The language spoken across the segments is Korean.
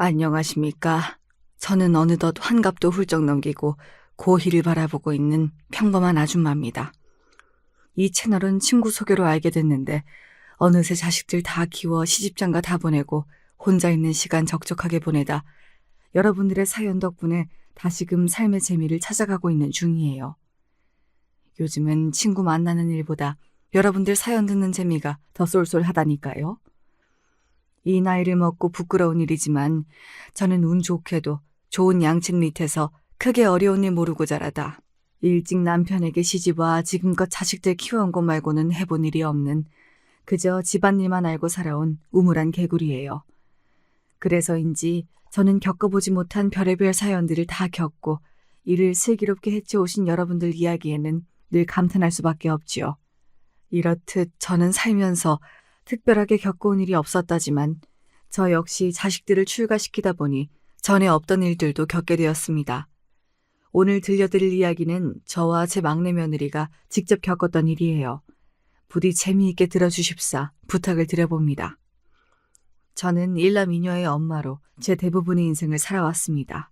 안녕하십니까. 저는 어느덧 환갑도 훌쩍 넘기고 고희를 바라보고 있는 평범한 아줌마입니다. 이 채널은 친구 소개로 알게 됐는데 어느새 자식들 다 키워 시집장가 다 보내고 혼자 있는 시간 적적하게 보내다 여러분들의 사연 덕분에 다시금 삶의 재미를 찾아가고 있는 중이에요. 요즘은 친구 만나는 일보다 여러분들 사연 듣는 재미가 더 쏠쏠하다니까요. 이 나이를 먹고 부끄러운 일이지만 저는 운 좋게도 좋은 양측 밑에서 크게 어려운 일 모르고 자라다 일찍 남편에게 시집와 지금껏 자식들 키워온 것 말고는 해본 일이 없는 그저 집안일만 알고 살아온 우물한 개구리예요. 그래서인지 저는 겪어보지 못한 별의별 사연들을 다 겪고 이를 슬기롭게 헤쳐오신 여러분들 이야기에는 늘 감탄할 수밖에 없지요. 이렇듯 저는 살면서 특별하게 겪어온 일이 없었다지만 저 역시 자식들을 출가시키다 보니 전에 없던 일들도 겪게 되었습니다. 오늘 들려드릴 이야기는 저와 제 막내 며느리가 직접 겪었던 일이에요. 부디 재미있게 들어주십사 부탁을 드려봅니다. 저는 일남 이녀의 엄마로 제 대부분의 인생을 살아왔습니다.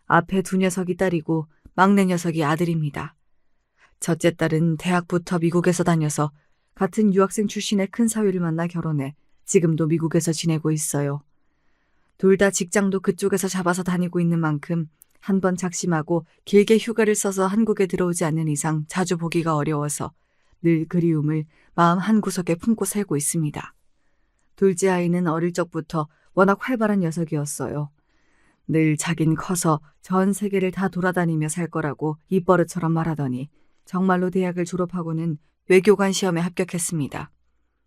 앞에 두 녀석이 딸이고 막내 녀석이 아들입니다. 첫째 딸은 대학부터 미국에서 다녀서 같은 유학생 출신의 큰 사위를 만나 결혼해 지금도 미국에서 지내고 있어요. 둘 다 직장도 그쪽에서 잡아서 다니고 있는 만큼 한 번 작심하고 길게 휴가를 써서 한국에 들어오지 않는 이상 자주 보기가 어려워서 늘 그리움을 마음 한구석에 품고 살고 있습니다. 둘째 아이는 어릴 적부터 워낙 활발한 녀석이었어요. 늘 자긴 커서 전 세계를 다 돌아다니며 살 거라고 입버릇처럼 말하더니 정말로 대학을 졸업하고는 외교관 시험에 합격했습니다.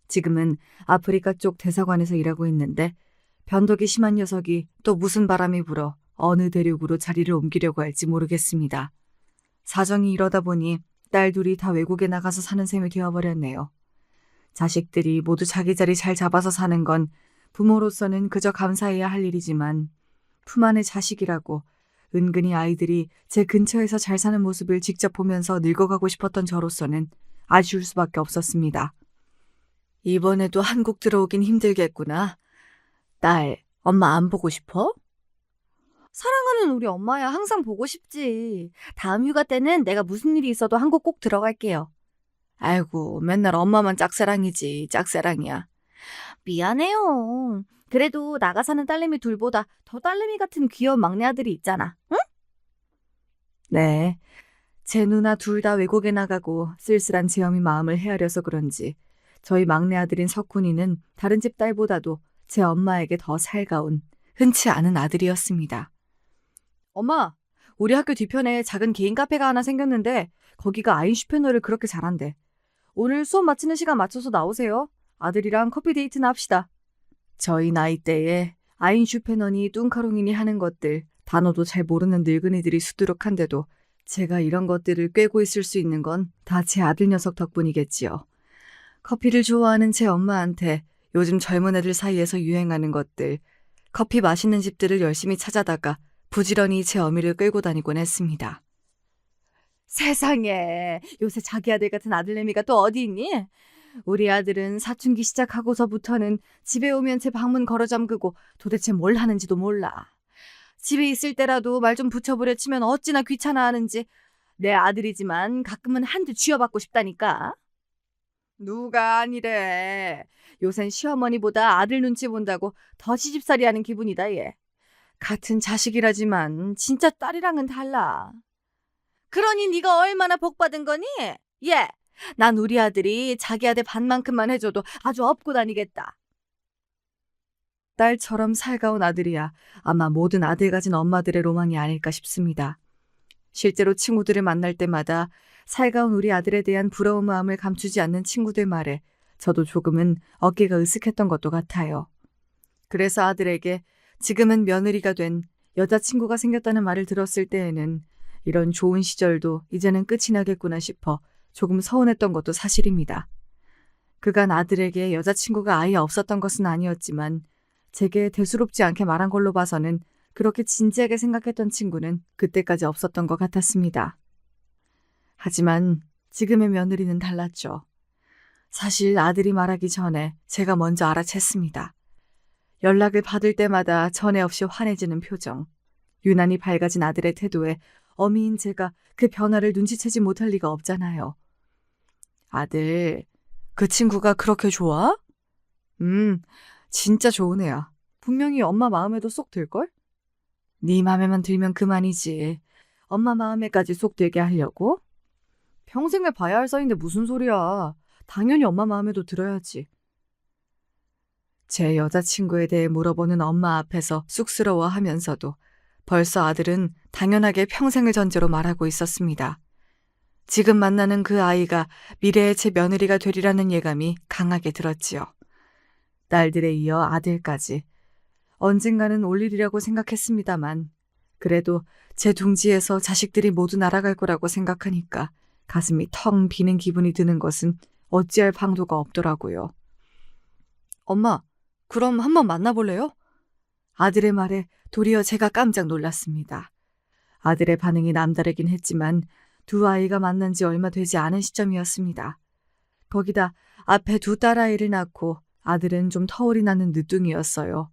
지금은 아프리카 쪽 대사관에서 일하고 있는데 변덕이 심한 녀석이 또 무슨 바람이 불어 어느 대륙으로 자리를 옮기려고 할지 모르겠습니다. 사정이 이러다 보니 딸 둘이 다 외국에 나가서 사는 셈이 되어버렸네요. 자식들이 모두 자기 자리 잘 잡아서 사는 건 부모로서는 그저 감사해야 할 일이지만 품 안의 자식이라고 은근히 아이들이 제 근처에서 잘 사는 모습을 직접 보면서 늙어가고 싶었던 저로서는 아쉬울 수밖에 없었습니다. 이번에도 한국 들어오긴 힘들겠구나. 딸, 엄마 안 보고 싶어? 사랑하는 우리 엄마야 항상 보고 싶지. 다음 휴가 때는 내가 무슨 일이 있어도 한국 꼭 들어갈게요. 아이고, 맨날 엄마만 짝사랑이지, 짝사랑이야. 미안해요. 그래도 나가 사는 딸내미 둘보다 더 딸내미 같은 귀여운 막내 아들이 있잖아. 응? 네, 제 누나 둘 다 외국에 나가고 쓸쓸한 제 어미 마음을 헤아려서 그런지 저희 막내 아들인 석훈이는 다른 집 딸보다도 제 엄마에게 더 살가운 흔치 않은 아들이었습니다. 엄마, 우리 학교 뒤편에 작은 개인 카페가 하나 생겼는데 거기가 아인슈페너를 그렇게 잘한대. 오늘 수업 마치는 시간 맞춰서 나오세요. 아들이랑 커피 데이트나 합시다. 저희 나이대에 아인슈페너니 뚱카롱이니 하는 것들 단어도 잘 모르는 늙은이들이 수두룩한데도 제가 이런 것들을 꿰고 있을 수 있는 건 다 제 아들 녀석 덕분이겠지요. 커피를 좋아하는 제 엄마한테 요즘 젊은 애들 사이에서 유행하는 것들, 커피 맛있는 집들을 열심히 찾아다가 부지런히 제 어미를 끌고 다니곤 했습니다. 세상에, 요새 자기 아들 같은 아들내미가 또 어디 있니? 우리 아들은 사춘기 시작하고서부터는 집에 오면 제 방문 걸어 잠그고 도대체 뭘 하는지도 몰라. 집에 있을 때라도 말 좀 붙여보려 치면 어찌나 귀찮아하는지. 내 아들이지만 가끔은 한 대 쥐어받고 싶다니까. 누가 아니래. 요샌 시어머니보다 아들 눈치 본다고 더 시집살이 하는 기분이다 얘. 같은 자식이라지만 진짜 딸이랑은 달라. 그러니 네가 얼마나 복받은 거니? 예, 난 우리 아들이 자기 아들 반만큼만 해줘도 아주 업고 다니겠다. 딸처럼 살가운 아들이야 아마 모든 아들 가진 엄마들의 로망이 아닐까 싶습니다. 실제로 친구들을 만날 때마다 살가운 우리 아들에 대한 부러운 마음을 감추지 않는 친구들 말에 저도 조금은 어깨가 으쓱했던 것도 같아요. 그래서 아들에게 지금은 며느리가 된 여자친구가 생겼다는 말을 들었을 때에는 이런 좋은 시절도 이제는 끝이 나겠구나 싶어 조금 서운했던 것도 사실입니다. 그간 아들에게 여자친구가 아예 없었던 것은 아니었지만 제게 대수롭지 않게 말한 걸로 봐서는 그렇게 진지하게 생각했던 친구는 그때까지 없었던 것 같았습니다. 하지만 지금의 며느리는 달랐죠. 사실 아들이 말하기 전에 제가 먼저 알아챘습니다. 연락을 받을 때마다 전에 없이 환해지는 표정. 유난히 밝아진 아들의 태도에 어미인 제가 그 변화를 눈치채지 못할 리가 없잖아요. 아들, 그 친구가 그렇게 좋아? 진짜 좋은 애야. 분명히 엄마 마음에도 쏙 들걸? 네 맘에만 들면 그만이지. 엄마 마음에까지 쏙 들게 하려고? 평생을 봐야 할 사이인데 무슨 소리야. 당연히 엄마 마음에도 들어야지. 제 여자친구에 대해 물어보는 엄마 앞에서 쑥스러워하면서도 벌써 아들은 당연하게 평생을 전제로 말하고 있었습니다. 지금 만나는 그 아이가 미래의 제 며느리가 되리라는 예감이 강하게 들었지요. 딸들에 이어 아들까지. 언젠가는 올 일이라고 생각했습니다만 그래도 제 둥지에서 자식들이 모두 날아갈 거라고 생각하니까 가슴이 텅 비는 기분이 드는 것은 어찌할 방도가 없더라고요. 엄마, 그럼 한번 만나볼래요? 아들의 말에 도리어 제가 깜짝 놀랐습니다. 아들의 반응이 남다르긴 했지만 두 아이가 만난 지 얼마 되지 않은 시점이었습니다. 거기다 앞에 두 딸아이를 낳고 아들은 좀 터울이 나는 늦둥이였어요.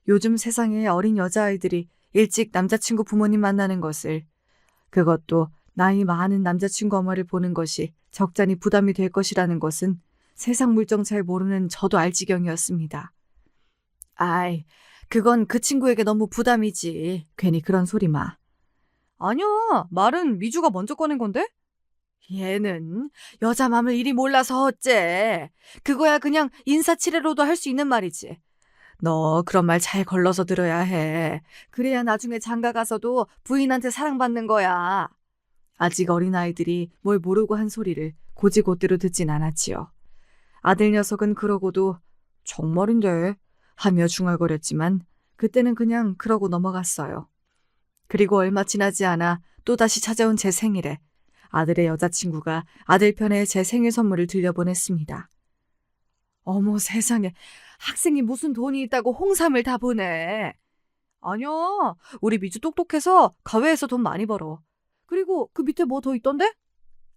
요즘 세상에 어린 여자아이들이 일찍 남자친구 부모님 만나는 것을, 그것도 나이 많은 남자친구 엄마를 보는 것이 적잖이 부담이 될 것이라는 것은 세상 물정 잘 모르는 저도 알 지경이었습니다. 아이, 그건 그 친구에게 너무 부담이지. 괜히 그런 소리 마. 아니야, 말은 미주가 먼저 꺼낸 건데? 얘는 여자 맘을 이리 몰라서 어째. 그거야 그냥 인사치레로도 할 수 있는 말이지. 너 그런 말 잘 걸러서 들어야 해. 그래야 나중에 장가 가서도 부인한테 사랑받는 거야. 아직 어린아이들이 뭘 모르고 한 소리를 고지고대로 듣진 않았지요. 아들 녀석은 그러고도 정말인데 하며 중얼거렸지만 그때는 그냥 그러고 넘어갔어요. 그리고 얼마 지나지 않아 또다시 찾아온 제 생일에 아들의 여자친구가 아들 편에 제 생일 선물을 들려보냈습니다. 어머 세상에, 학생이 무슨 돈이 있다고 홍삼을 다 보내. 아니야, 우리 미주 똑똑해서 가외에서 돈 많이 벌어. 그리고 그 밑에 뭐 더 있던데?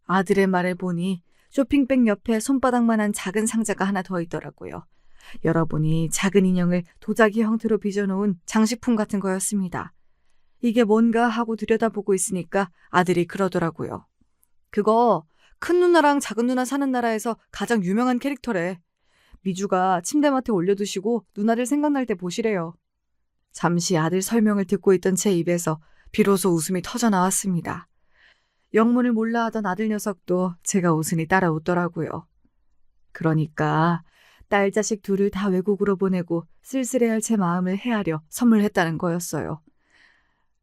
아들의 말을 보니 쇼핑백 옆에 손바닥만한 작은 상자가 하나 더 있더라고요. 열어보니 작은 인형을 도자기 형태로 빚어놓은 장식품 같은 거였습니다. 이게 뭔가 하고 들여다보고 있으니까 아들이 그러더라고요. 그거 큰 누나랑 작은 누나 사는 나라에서 가장 유명한 캐릭터래. 미주가 침대맡에 올려두시고 누나들 생각날 때 보시래요. 잠시 아들 설명을 듣고 있던 제 입에서 비로소 웃음이 터져 나왔습니다. 영문을 몰라 하던 아들 녀석도 제가 웃으니 따라 웃더라고요. 그러니까 딸 자식 둘을 다 외국으로 보내고 쓸쓸해할 제 마음을 헤아려 선물했다는 거였어요.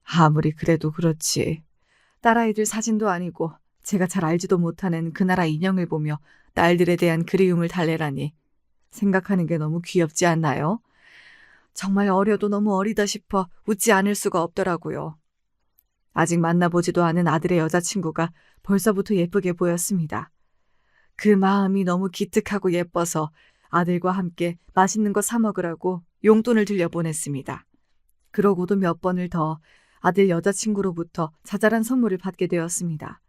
아무리 그래도 그렇지. 딸아이들 사진도 아니고 제가 잘 알지도 못하는 그 나라 인형을 보며 딸들에 대한 그리움을 달래라니 생각하는 게 너무 귀엽지 않나요? 정말 어려도 너무 어리다 싶어 웃지 않을 수가 없더라고요. 아직 만나보지도 않은 아들의 여자친구가 벌써부터 예쁘게 보였습니다. 그 마음이 너무 기특하고 예뻐서 아들과 함께 맛있는 거 사 먹으라고 용돈을 들려보냈습니다. 그러고도 몇 번을 더 아들 여자친구로부터 자잘한 선물을 받게 되었습니다.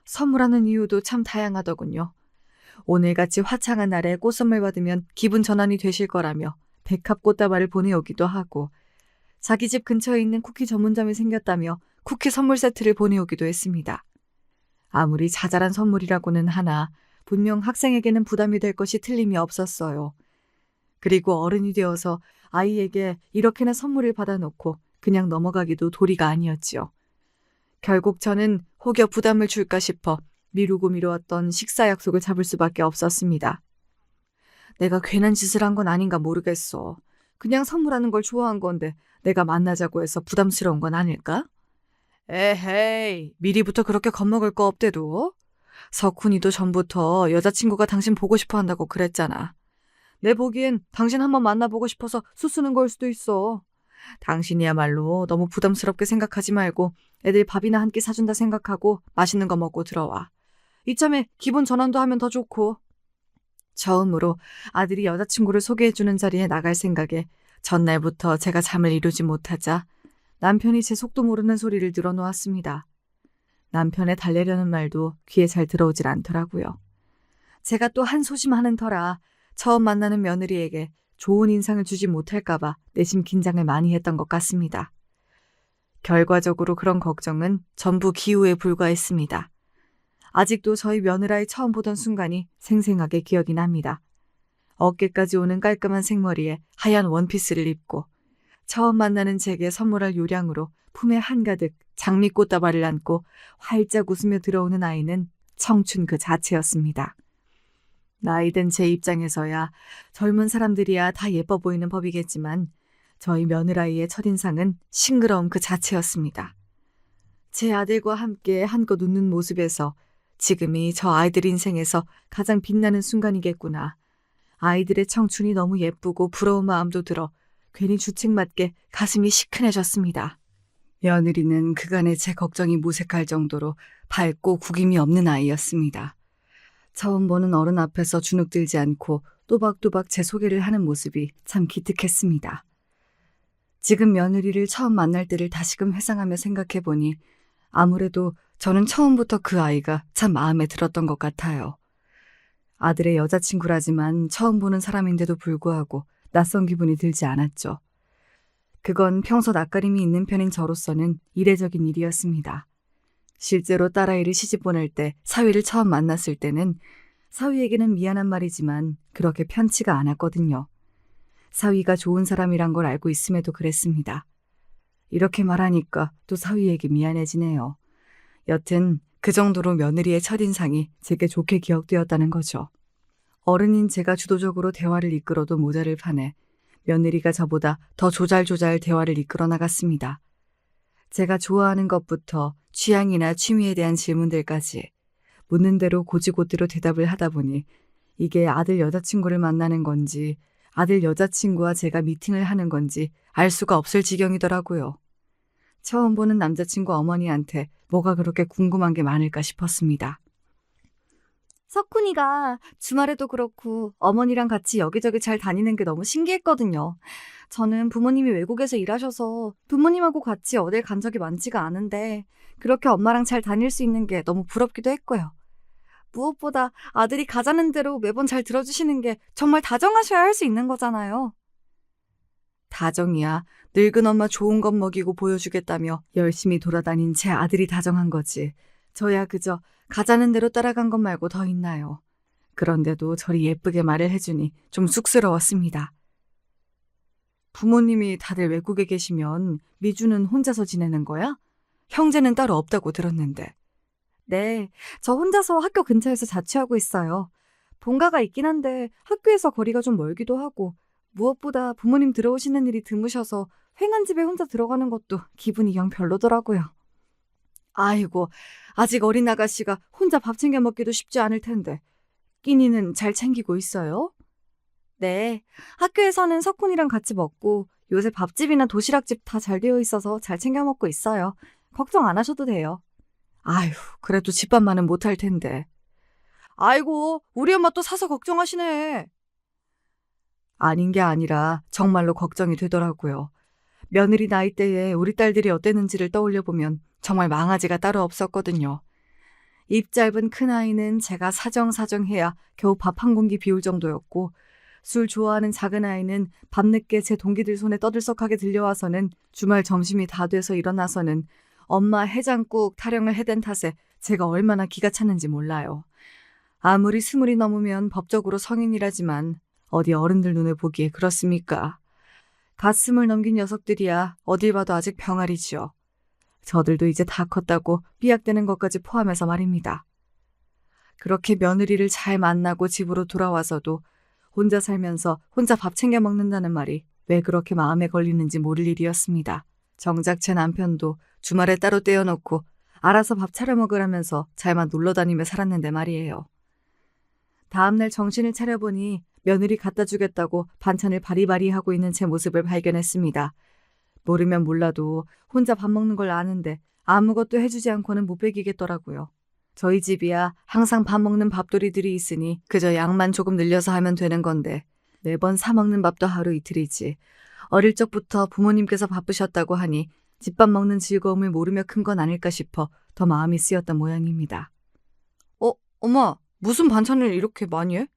선물하는 이유도 참 다양하더군요. 오늘같이 화창한 날에 꽃선물 받으면 기분 전환이 되실 거라며 백합 꽃다발을 보내오기도 하고 자기 집 근처에 있는 쿠키 전문점이 생겼다며 쿠키 선물 세트를 보내오기도 했습니다. 아무리 자잘한 선물이라고는 하나 분명 학생에게는 부담이 될 것이 틀림이 없었어요. 그리고 어른이 되어서 아이에게 이렇게나 선물을 받아놓고 그냥 넘어가기도 도리가 아니었지요. 결국 저는 혹여 부담을 줄까 싶어 미루고 미루었던 식사 약속을 잡을 수밖에 없었습니다. 내가 괜한 짓을 한 건 아닌가 모르겠어. 그냥 선물하는 걸 좋아한 건데 내가 만나자고 해서 부담스러운 건 아닐까? 에헤이, 미리부터 그렇게 겁먹을 거 없대도. 석훈이도 전부터 여자친구가 당신 보고 싶어 한다고 그랬잖아. 내 보기엔 당신 한번 만나보고 싶어서 수쓰는 걸 수도 있어. 당신이야말로 너무 부담스럽게 생각하지 말고 애들 밥이나 한 끼 사준다 생각하고 맛있는 거 먹고 들어와. 이참에 기분 전환도 하면 더 좋고. 처음으로 아들이 여자친구를 소개해주는 자리에 나갈 생각에 전날부터 제가 잠을 이루지 못하자 남편이 제 속도 모르는 소리를 늘어놓았습니다. 남편의 달래려는 말도 귀에 잘 들어오질 않더라고요. 제가 또 한 소심하는 터라 처음 만나는 며느리에게 좋은 인상을 주지 못할까봐 내심 긴장을 많이 했던 것 같습니다. 결과적으로 그런 걱정은 전부 기우에 불과했습니다. 아직도 저희 며느라이 처음 보던 순간이 생생하게 기억이 납니다. 어깨까지 오는 깔끔한 생머리에 하얀 원피스를 입고 처음 만나는 제게 선물할 요량으로 품에 한가득 장미꽃다발을 안고 활짝 웃으며 들어오는 아이는 청춘 그 자체였습니다. 나이든 제 입장에서야 젊은 사람들이야 다 예뻐 보이는 법이겠지만 저희 며느라이의 첫인상은 싱그러움 그 자체였습니다. 제 아들과 함께 한껏 웃는 모습에서 지금이 저 아이들 인생에서 가장 빛나는 순간이겠구나. 아이들의 청춘이 너무 예쁘고 부러운 마음도 들어 괜히 주책맞게 가슴이 시큰해졌습니다. 며느리는 그간의 제 걱정이 무색할 정도로 밝고 구김이 없는 아이였습니다. 처음 보는 어른 앞에서 주눅들지 않고 또박또박 제 소개를 하는 모습이 참 기특했습니다. 지금 며느리를 처음 만날 때를 다시금 회상하며 생각해보니 아무래도 저는 처음부터 그 아이가 참 마음에 들었던 것 같아요. 아들의 여자친구라지만 처음 보는 사람인데도 불구하고 낯선 기분이 들지 않았죠. 그건 평소 낯가림이 있는 편인 저로서는 이례적인 일이었습니다. 실제로 딸아이를 시집 보낼 때 사위를 처음 만났을 때는 사위에게는 미안한 말이지만 그렇게 편치가 않았거든요. 사위가 좋은 사람이란 걸 알고 있음에도 그랬습니다. 이렇게 말하니까 또 사위에게 미안해지네요. 여튼 그 정도로 며느리의 첫인상이 제게 좋게 기억되었다는 거죠. 어른인 제가 주도적으로 대화를 이끌어도 모자를 파내 며느리가 저보다 더 조잘조잘 대화를 이끌어 나갔습니다. 제가 좋아하는 것부터 취향이나 취미에 대한 질문들까지 묻는 대로 고지고대로 대답을 하다 보니 이게 아들 여자친구를 만나는 건지 아들 여자친구와 제가 미팅을 하는 건지 알 수가 없을 지경이더라고요. 처음 보는 남자친구 어머니한테 뭐가 그렇게 궁금한 게 많을까 싶었습니다. 석훈이가 주말에도 그렇고 어머니랑 같이 여기저기 잘 다니는 게 너무 신기했거든요. 저는 부모님이 외국에서 일하셔서 부모님하고 같이 어딜 간 적이 많지가 않은데 그렇게 엄마랑 잘 다닐 수 있는 게 너무 부럽기도 했고요. 무엇보다 아들이 가자는 대로 매번 잘 들어주시는 게 정말 다정하셔야 할 수 있는 거잖아요. 다정이야. 늙은 엄마 좋은 것 먹이고 보여주겠다며 열심히 돌아다닌 제 아들이 다정한 거지. 저야 그저 가자는 대로 따라간 것 말고 더 있나요. 그런데도 저리 예쁘게 말을 해주니 좀 쑥스러웠습니다. 부모님이 다들 외국에 계시면 미주는 혼자서 지내는 거야? 형제는 따로 없다고 들었는데. 네, 저 혼자서 학교 근처에서 자취하고 있어요. 본가가 있긴 한데 학교에서 거리가 좀 멀기도 하고 무엇보다 부모님 들어오시는 일이 드무셔서 횡한 집에 혼자 들어가는 것도 기분이 영 별로더라고요. 아이고, 아직 어린 아가씨가 혼자 밥 챙겨 먹기도 쉽지 않을 텐데. 끼니는 잘 챙기고 있어요? 네, 학교에서는 석훈이랑 같이 먹고 요새 밥집이나 도시락집 다 잘 되어 있어서 잘 챙겨 먹고 있어요. 걱정 안 하셔도 돼요. 아휴, 그래도 집밥만은 못할 텐데. 아이고, 우리 엄마 또 사서 걱정하시네. 아닌 게 아니라 정말로 걱정이 되더라고요. 며느리 나이대에 우리 딸들이 어땠는지를 떠올려보면 정말 망아지가 따로 없었거든요. 입 짧은 큰아이는 제가 사정사정해야 겨우 밥 한 공기 비울 정도였고 술 좋아하는 작은아이는 밤늦게 제 동기들 손에 떠들썩하게 들려와서는 주말 점심이 다 돼서 일어나서는 엄마 해장국 타령을 해댄 탓에 제가 얼마나 기가 찼는지 몰라요. 아무리 20이 넘으면 법적으로 성인이라지만 어디 어른들 눈에 보기에 그렇습니까? 갓 20 넘긴 녀석들이야 어딜 봐도 아직 병아리지요. 저들도 이제 다 컸다고 삐약대는 것까지 포함해서 말입니다. 그렇게 며느리를 잘 만나고 집으로 돌아와서도 혼자 살면서 혼자 밥 챙겨 먹는다는 말이 왜 그렇게 마음에 걸리는지 모를 일이었습니다. 정작 제 남편도 주말에 따로 떼어놓고 알아서 밥 차려 먹으라면서 잘만 놀러 다니며 살았는데 말이에요. 다음날 정신을 차려보니 며느리 갖다 주겠다고 반찬을 바리바리 하고 있는 제 모습을 발견했습니다. 모르면 몰라도 혼자 밥 먹는 걸 아는데 아무것도 해주지 않고는 못 배기겠더라고요. 저희 집이야 항상 밥 먹는 밥돌이들이 있으니 그저 양만 조금 늘려서 하면 되는 건데 매번 사 먹는 밥도 하루 이틀이지. 어릴 적부터 부모님께서 바쁘셨다고 하니 집밥 먹는 즐거움을 모르며 큰 건 아닐까 싶어 더 마음이 쓰였던 모양입니다. 엄마, 무슨 반찬을 이렇게 많이 해?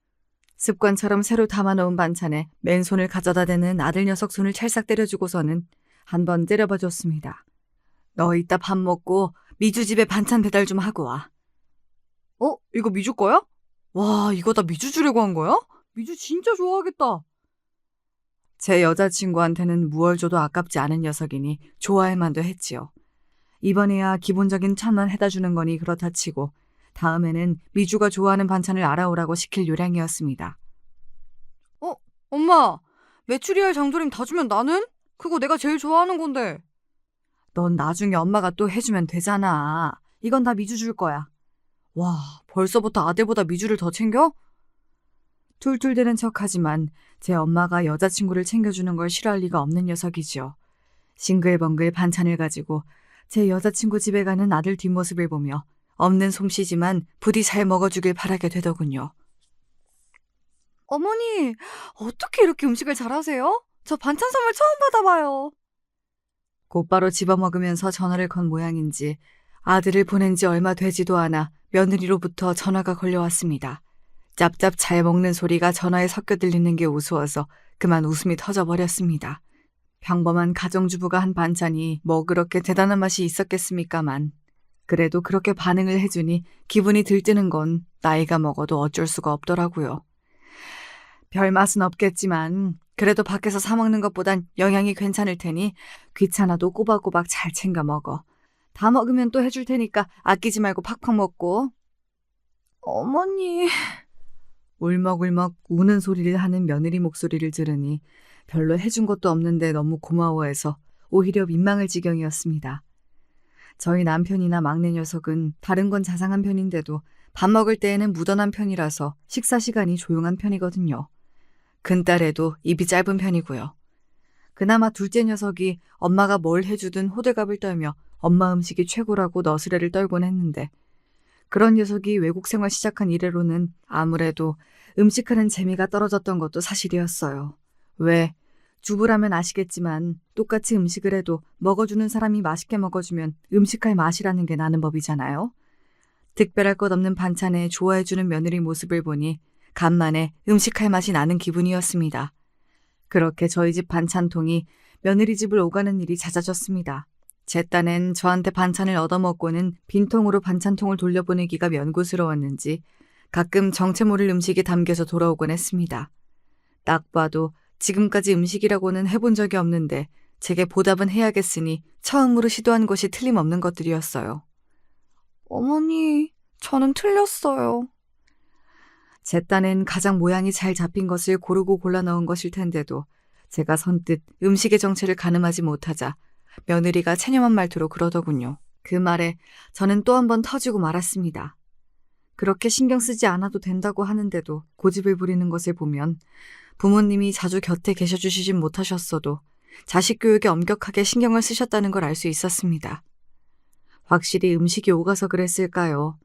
습관처럼 새로 담아놓은 반찬에 맨손을 가져다 대는 아들 녀석 손을 찰싹 때려주고서는 한 번 때려봐 줬습니다. 너 이따 밥 먹고 미주 집에 반찬 배달 좀 하고 와. 이거 미주 거야? 와, 이거 다 미주 주려고 한 거야? 미주 진짜 좋아하겠다. 제 여자친구한테는 무얼 줘도 아깝지 않은 녀석이니 좋아할 만도 했지요. 이번에야 기본적인 1,000원 해다 주는 거니 그렇다 치고 다음에는 미주가 좋아하는 반찬을 알아오라고 시킬 요량이었습니다. 엄마, 메추리알 장조림 다 주면 나는? 그거 내가 제일 좋아하는 건데. 넌 나중에 엄마가 또 해주면 되잖아. 이건 다 미주 줄 거야. 와, 벌써부터 아들보다 미주를 더 챙겨? 툴툴대는 척하지만 제 엄마가 여자친구를 챙겨주는 걸 싫어할 리가 없는 녀석이지요. 싱글벙글 반찬을 가지고 제 여자친구 집에 가는 아들 뒷모습을 보며 없는 솜씨지만 부디 잘 먹어주길 바라게 되더군요. 어머니, 어떻게 이렇게 음식을 잘하세요? 저 반찬 선물 처음 받아봐요. 곧바로 집어먹으면서 전화를 건 모양인지 아들을 보낸 지 얼마 되지도 않아 며느리로부터 전화가 걸려왔습니다. 짭짭 잘 먹는 소리가 전화에 섞여 들리는 게 우스워서 그만 웃음이 터져버렸습니다. 평범한 가정주부가 한 반찬이 뭐 그렇게 대단한 맛이 있었겠습니까만 그래도 그렇게 반응을 해주니 기분이 들뜨는 건 나이가 먹어도 어쩔 수가 없더라고요. 별 맛은 없겠지만 그래도 밖에서 사 먹는 것보단 영양이 괜찮을 테니 귀찮아도 꼬박꼬박 잘 챙겨 먹어. 다 먹으면 또 해줄 테니까 아끼지 말고 팍팍 먹고. 어머니. 울먹울먹 우는 소리를 하는 며느리 목소리를 들으니 별로 해준 것도 없는데 너무 고마워해서 오히려 민망할 지경이었습니다. 저희 남편이나 막내 녀석은 다른 건 자상한 편인데도 밥 먹을 때에는 무던한 편이라서 식사 시간이 조용한 편이거든요. 큰딸애도 입이 짧은 편이고요. 그나마 둘째 녀석이 엄마가 뭘 해주든 호들갑을 떨며 엄마 음식이 최고라고 너스레를 떨곤 했는데 그런 녀석이 외국 생활 시작한 이래로는 아무래도 음식하는 재미가 떨어졌던 것도 사실이었어요. 왜? 주부라면 아시겠지만 똑같이 음식을 해도 먹어주는 사람이 맛있게 먹어주면 음식할 맛이라는 게 나는 법이잖아요. 특별할 것 없는 반찬에 좋아해주는 며느리 모습을 보니 간만에 음식할 맛이 나는 기분이었습니다. 그렇게 저희 집 반찬통이 며느리 집을 오가는 일이 잦아졌습니다. 제 딴엔 저한테 반찬을 얻어먹고는 빈통으로 반찬통을 돌려보내기가 면구스러웠는지 가끔 정체 모를 음식이 담겨서 돌아오곤 했습니다. 딱 봐도 지금까지 음식이라고는 해본 적이 없는데 제게 보답은 해야겠으니 처음으로 시도한 것이 틀림없는 것들이었어요. 어머니, 저는 틀렸어요. 제 딴엔 가장 모양이 잘 잡힌 것을 고르고 골라 넣은 것일 텐데도 제가 선뜻 음식의 정체를 가늠하지 못하자 며느리가 체념한 말투로 그러더군요. 그 말에 저는 또 한 번 터지고 말았습니다. 그렇게 신경 쓰지 않아도 된다고 하는데도 고집을 부리는 것을 보면 부모님이 자주 곁에 계셔주시진 못하셨어도 자식 교육에 엄격하게 신경을 쓰셨다는 걸 알 수 있었습니다. 확실히 음식이 오가서 그랬을까요?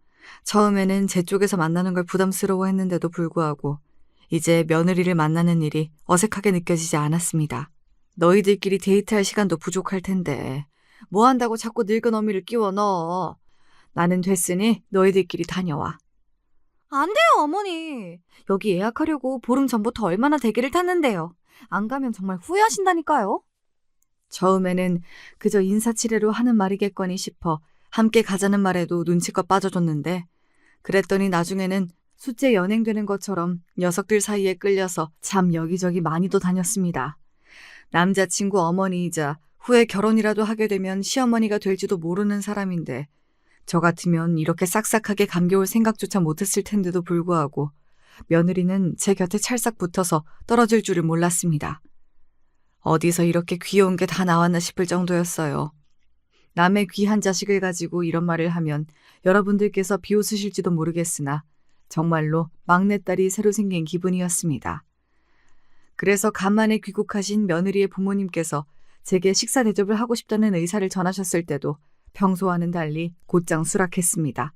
처음에는 제 쪽에서 만나는 걸 부담스러워했는데도 불구하고 이제 며느리를 만나는 일이 어색하게 느껴지지 않았습니다. 너희들끼리 데이트할 시간도 부족할 텐데 뭐 한다고 자꾸 늙은 어미를 끼워 넣어. 나는 됐으니 너희들끼리 다녀와. 안 돼요, 어머니. 여기 예약하려고 보름 전부터 얼마나 대기를 탔는데요. 안 가면 정말 후회하신다니까요. 처음에는 그저 인사치레로 하는 말이겠거니 싶어 함께 가자는 말에도 눈치껏 빠져줬는데 그랬더니 나중에는 숫제 연행되는 것처럼 녀석들 사이에 끌려서 참 여기저기 많이도 다녔습니다. 남자친구 어머니이자 후에 결혼이라도 하게 되면 시어머니가 될지도 모르는 사람인데 저 같으면 이렇게 싹싹하게 감겨올 생각조차 못했을 텐데도 불구하고 며느리는 제 곁에 찰싹 붙어서 떨어질 줄을 몰랐습니다. 어디서 이렇게 귀여운 게 다 나왔나 싶을 정도였어요. 남의 귀한 자식을 가지고 이런 말을 하면 여러분들께서 비웃으실지도 모르겠으나 정말로 막내딸이 새로 생긴 기분이었습니다. 그래서 간만에 귀국하신 며느리의 부모님께서 제게 식사 대접을 하고 싶다는 의사를 전하셨을 때도 평소와는 달리 곧장 수락했습니다.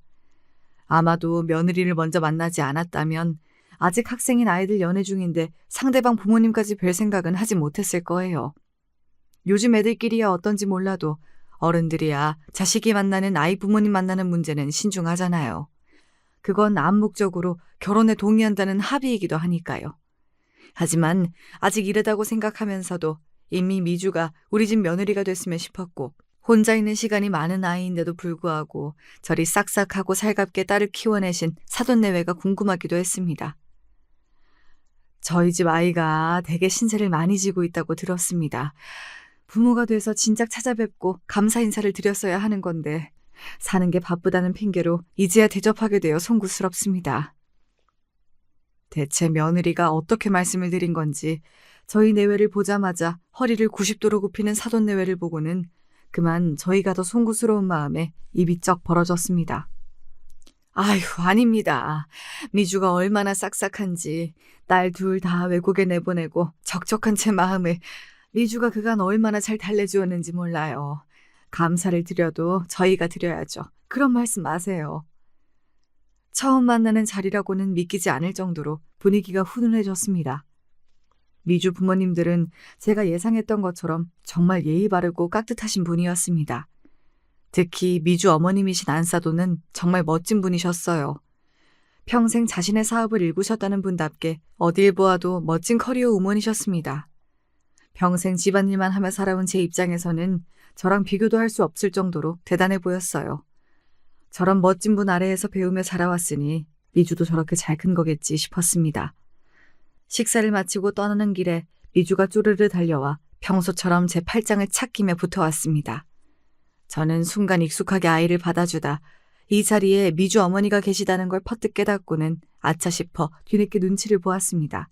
아마도 며느리를 먼저 만나지 않았다면 아직 학생인 아이들 연애 중인데 상대방 부모님까지 뵐 생각은 하지 못했을 거예요. 요즘 애들끼리야 어떤지 몰라도 어른들이야 자식이 만나는 아이 부모님 만나는 문제는 신중하잖아요. 그건 암묵적으로 결혼에 동의한다는 합의이기도 하니까요. 하지만 아직 이르다고 생각하면서도 이미 미주가 우리 집 며느리가 됐으면 싶었고 혼자 있는 시간이 많은 아이인데도 불구하고 저리 싹싹하고 살갑게 딸을 키워내신 사돈내외가 궁금하기도 했습니다. 저희 집 아이가 되게 신세를 많이 지고 있다고 들었습니다. 부모가 돼서 진작 찾아뵙고 감사 인사를 드렸어야 하는 건데 사는 게 바쁘다는 핑계로 이제야 대접하게 되어 송구스럽습니다. 대체 며느리가 어떻게 말씀을 드린 건지 저희 내외를 보자마자 허리를 90도로 굽히는 사돈내외를 보고는 그만 저희가 더 송구스러운 마음에 입이 쩍 벌어졌습니다. 아휴, 아닙니다. 미주가 얼마나 싹싹한지 딸 둘 다 외국에 내보내고 적적한 제 마음을 미주가 그간 얼마나 잘 달래주었는지 몰라요. 감사를 드려도 저희가 드려야죠. 그런 말씀 마세요. 처음 만나는 자리라고는 믿기지 않을 정도로 분위기가 훈훈해졌습니다. 미주 부모님들은 제가 예상했던 것처럼 정말 예의 바르고 깍듯하신 분이었습니다. 특히 미주 어머님이신 안사도는 정말 멋진 분이셨어요. 평생 자신의 사업을 일구셨다는 분답게 어딜 보아도 멋진 커리어 우먼이셨습니다. 평생 집안일만 하며 살아온 제 입장에서는 저랑 비교도 할 수 없을 정도로 대단해 보였어요. 저런 멋진 분 아래에서 배우며 자라왔으니 미주도 저렇게 잘 큰 거겠지 싶었습니다. 식사를 마치고 떠나는 길에 미주가 쪼르르 달려와 평소처럼 제 팔짱을 착 끼며 붙어왔습니다. 저는 순간 익숙하게 아이를 받아주다 이 자리에 미주 어머니가 계시다는 걸 퍼뜩 깨닫고는 아차 싶어 뒤늦게 눈치를 보았습니다.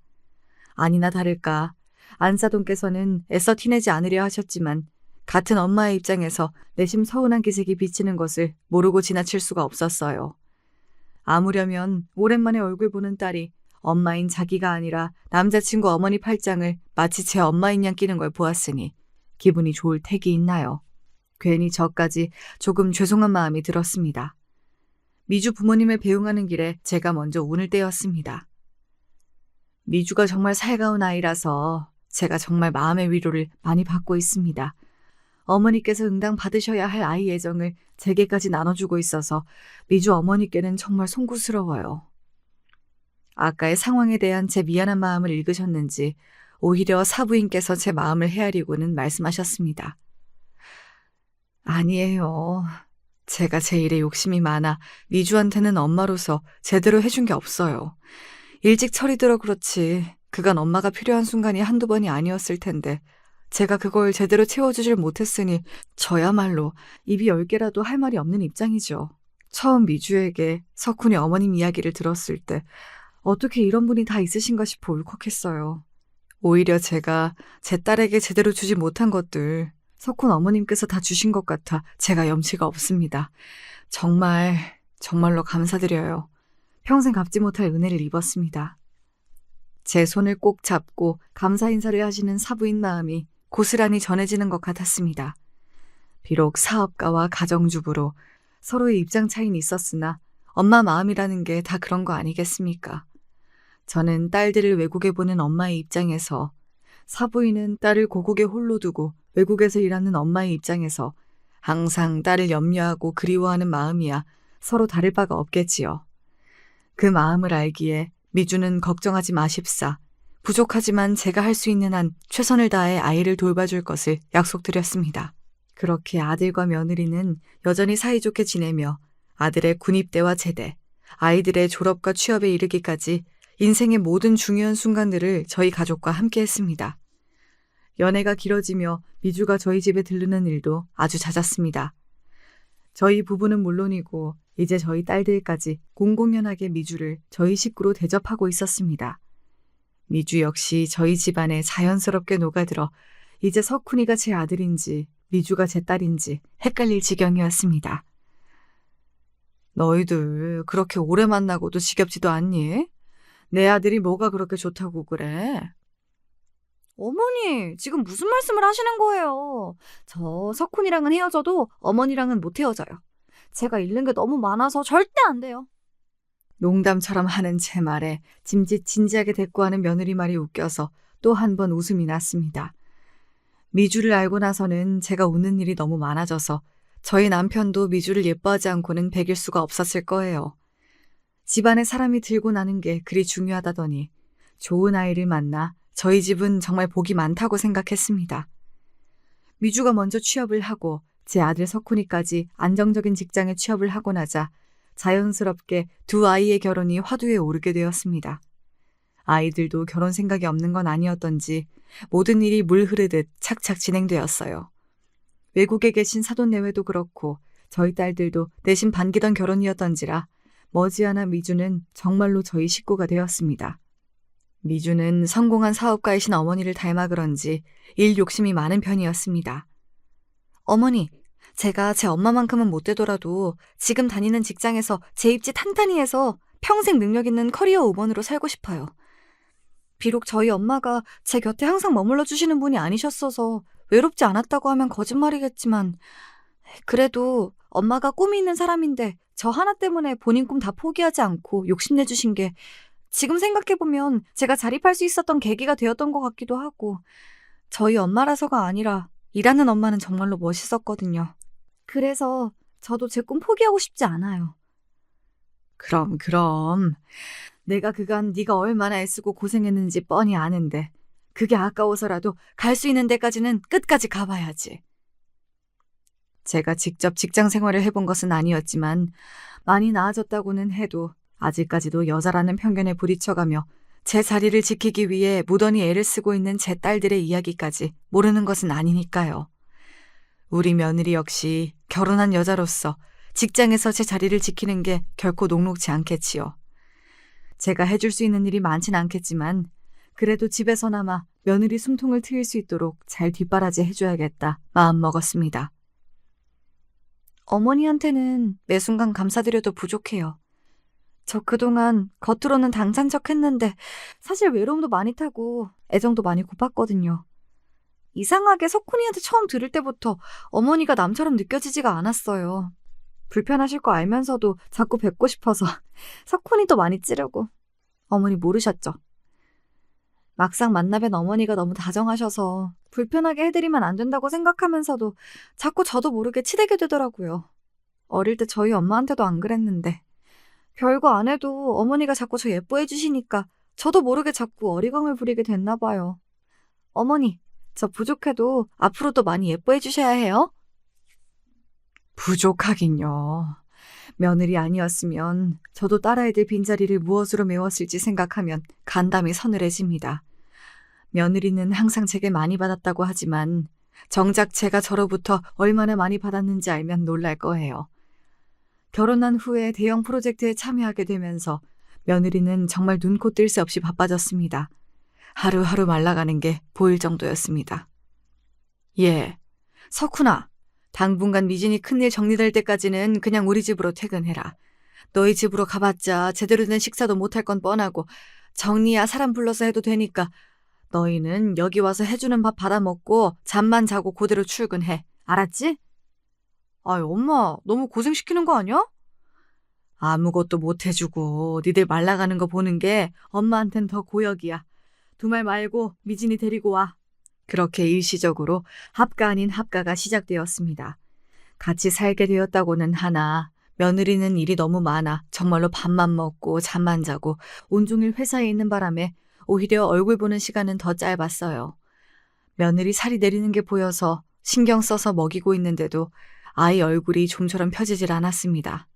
아니나 다를까 안사돈께서는 애써 티내지 않으려 하셨지만 같은 엄마의 입장에서 내심 서운한 기색이 비치는 것을 모르고 지나칠 수가 없었어요. 아무려면 오랜만에 얼굴 보는 딸이 엄마인 자기가 아니라 남자친구 어머니 팔짱을 마치 제 엄마인 양 끼는 걸 보았으니 기분이 좋을 택이 있나요? 괜히 저까지 조금 죄송한 마음이 들었습니다. 미주 부모님을 배웅하는 길에 제가 먼저 운을 떼었습니다. 미주가 정말 살가운 아이라서 제가 정말 마음의 위로를 많이 받고 있습니다. 어머니께서 응당 받으셔야 할 아이 애정을 제게까지 나눠주고 있어서 미주 어머니께는 정말 송구스러워요. 아까의 상황에 대한 제 미안한 마음을 읽으셨는지 오히려 사부인께서 제 마음을 헤아리고는 말씀하셨습니다. 아니에요. 제가 제 일에 욕심이 많아 미주한테는 엄마로서 제대로 해준 게 없어요. 일찍 철이 들어 그렇지 그간 엄마가 필요한 순간이 한두 번이 아니었을 텐데 제가 그걸 제대로 채워주질 못했으니 저야말로 입이 10개라도 할 말이 없는 입장이죠. 처음 미주에게 석훈이 어머님 이야기를 들었을 때 어떻게 이런 분이 다 있으신가 싶어 울컥했어요. 오히려 제가 제 딸에게 제대로 주지 못한 것들 석훈 어머님께서 다 주신 것 같아 제가 염치가 없습니다. 정말로 감사드려요. 평생 갚지 못할 은혜를 입었습니다. 제 손을 꼭 잡고 감사 인사를 하시는 사부인 마음이 고스란히 전해지는 것 같았습니다. 비록 사업가와 가정주부로 서로의 입장 차이는 있었으나 엄마 마음이라는 게 다 그런 거 아니겠습니까? 저는 딸들을 외국에 보낸 엄마의 입장에서 사부인은 딸을 고국에 홀로 두고 외국에서 일하는 엄마의 입장에서 항상 딸을 염려하고 그리워하는 마음이야 서로 다를 바가 없겠지요. 그 마음을 알기에 미주는 걱정하지 마십사. 부족하지만 제가 할 수 있는 한 최선을 다해 아이를 돌봐줄 것을 약속드렸습니다. 그렇게 아들과 며느리는 여전히 사이좋게 지내며 아들의 군입대와 제대, 아이들의 졸업과 취업에 이르기까지 인생의 모든 중요한 순간들을 저희 가족과 함께 했습니다. 연애가 길어지며 미주가 저희 집에 들르는 일도 아주 잦았습니다. 저희 부부는 물론이고 이제 저희 딸들까지 공공연하게 미주를 저희 식구로 대접하고 있었습니다. 미주 역시 저희 집안에 자연스럽게 녹아들어 이제 석훈이가 제 아들인지 미주가 제 딸인지 헷갈릴 지경이었습니다. 너희들 그렇게 오래 만나고도 지겹지도 않니? 내 아들이 뭐가 그렇게 좋다고 그래? 어머니, 지금 무슨 말씀을 하시는 거예요? 저 석훈이랑은 헤어져도 어머니랑은 못 헤어져요. 제가 잃는 게 너무 많아서 절대 안 돼요. 농담처럼 하는 제 말에 짐짓 진지하게 대꾸하는 며느리 말이 웃겨서 또 한 번 웃음이 났습니다. 미주를 알고 나서는 제가 웃는 일이 너무 많아져서 저희 남편도 미주를 예뻐하지 않고는 베길 수가 없었을 거예요. 집안에 사람이 들고 나는 게 그리 중요하다더니 좋은 아이를 만나 저희 집은 정말 복이 많다고 생각했습니다. 미주가 먼저 취업을 하고 제 아들 석훈이까지 안정적인 직장에 취업을 하고 나자 자연스럽게 두 아이의 결혼이 화두에 오르게 되었습니다. 아이들도 결혼 생각이 없는 건 아니었던지 모든 일이 물 흐르듯 착착 진행되었어요. 외국에 계신 사돈내외도 그렇고 저희 딸들도 내심 반기던 결혼이었던지라 머지않아 미주는 정말로 저희 식구가 되었습니다. 미주는 성공한 사업가이신 어머니를 닮아 그런지 일 욕심이 많은 편이었습니다. 어머니, 제가 제 엄마만큼은 못 되더라도 지금 다니는 직장에서 제 입지 탄탄히 해서 평생 능력 있는 커리어 우먼으로 살고 싶어요. 비록 저희 엄마가 제 곁에 항상 머물러 주시는 분이 아니셨어서 외롭지 않았다고 하면 거짓말이겠지만 그래도 엄마가 꿈이 있는 사람인데 저 하나 때문에 본인 꿈 다 포기하지 않고 욕심내주신 게 지금 생각해보면 제가 자립할 수 있었던 계기가 되었던 것 같기도 하고 저희 엄마라서가 아니라 일하는 엄마는 정말로 멋있었거든요. 그래서 저도 제 꿈 포기하고 싶지 않아요. 그럼. 내가 그간 네가 얼마나 애쓰고 고생했는지 뻔히 아는데 그게 아까워서라도 갈 수 있는 데까지는 끝까지 가봐야지. 제가 직접 직장 생활을 해본 것은 아니었지만 많이 나아졌다고는 해도 아직까지도 여자라는 편견에 부딪혀가며 제 자리를 지키기 위해 무던히 애를 쓰고 있는 제 딸들의 이야기까지 모르는 것은 아니니까요. 우리 며느리 역시 결혼한 여자로서 직장에서 제 자리를 지키는 게 결코 녹록지 않겠지요. 제가 해줄 수 있는 일이 많진 않겠지만 그래도 집에서나마 며느리 숨통을 트일 수 있도록 잘 뒷바라지 해줘야겠다 마음먹었습니다. 어머니한테는 매 순간 감사드려도 부족해요. 저 그동안 겉으로는 당찬 척 했는데 사실 외로움도 많이 타고 애정도 많이 고팠거든요. 이상하게 석훈이한테 처음 들을 때부터 어머니가 남처럼 느껴지지가 않았어요. 불편하실 거 알면서도 자꾸 뵙고 싶어서 석훈이도 많이 찌르고. 어머니 모르셨죠? 막상 만나뵌 어머니가 너무 다정하셔서 불편하게 해드리면 안 된다고 생각하면서도 자꾸 저도 모르게 치대게 되더라고요. 어릴 때 저희 엄마한테도 안 그랬는데 별거 안 해도 어머니가 자꾸 저 예뻐해 주시니까 저도 모르게 자꾸 어리광을 부리게 됐나 봐요. 어머니, 저 부족해도 앞으로도 많이 예뻐해 주셔야 해요. 부족하긴요. 며느리 아니었으면 저도 딸아이들 빈자리를 무엇으로 메웠을지 생각하면 간담이 서늘해집니다. 며느리는 항상 제게 많이 받았다고 하지만 정작 제가 저로부터 얼마나 많이 받았는지 알면 놀랄 거예요. 결혼한 후에 대형 프로젝트에 참여하게 되면서 며느리는 정말 눈코 뜰 새 없이 바빠졌습니다. 하루하루 말라가는 게 보일 정도였습니다. 예, 석훈아. 당분간 미진이 큰일 정리될 때까지는 그냥 우리 집으로 퇴근해라. 너희 집으로 가봤자 제대로 된 식사도 못할 건 뻔하고 정리야 사람 불러서 해도 되니까 너희는 여기 와서 해주는 밥 받아먹고 잠만 자고 그대로 출근해. 알았지? 아이 엄마 너무 고생시키는 거 아니야? 아무것도 못 해주고 니들 말라가는 거 보는 게 엄마한텐 더 고역이야. 두말 말고 미진이 데리고 와. 그렇게 일시적으로 합가 아닌 합가가 시작되었습니다. 같이 살게 되었다고는 하나 며느리는 일이 너무 많아 정말로 밥만 먹고 잠만 자고 온종일 회사에 있는 바람에 오히려 얼굴 보는 시간은 더 짧았어요. 며느리 살이 내리는 게 보여서 신경 써서 먹이고 있는데도 아이 얼굴이 좀처럼 펴지질 않았습니다.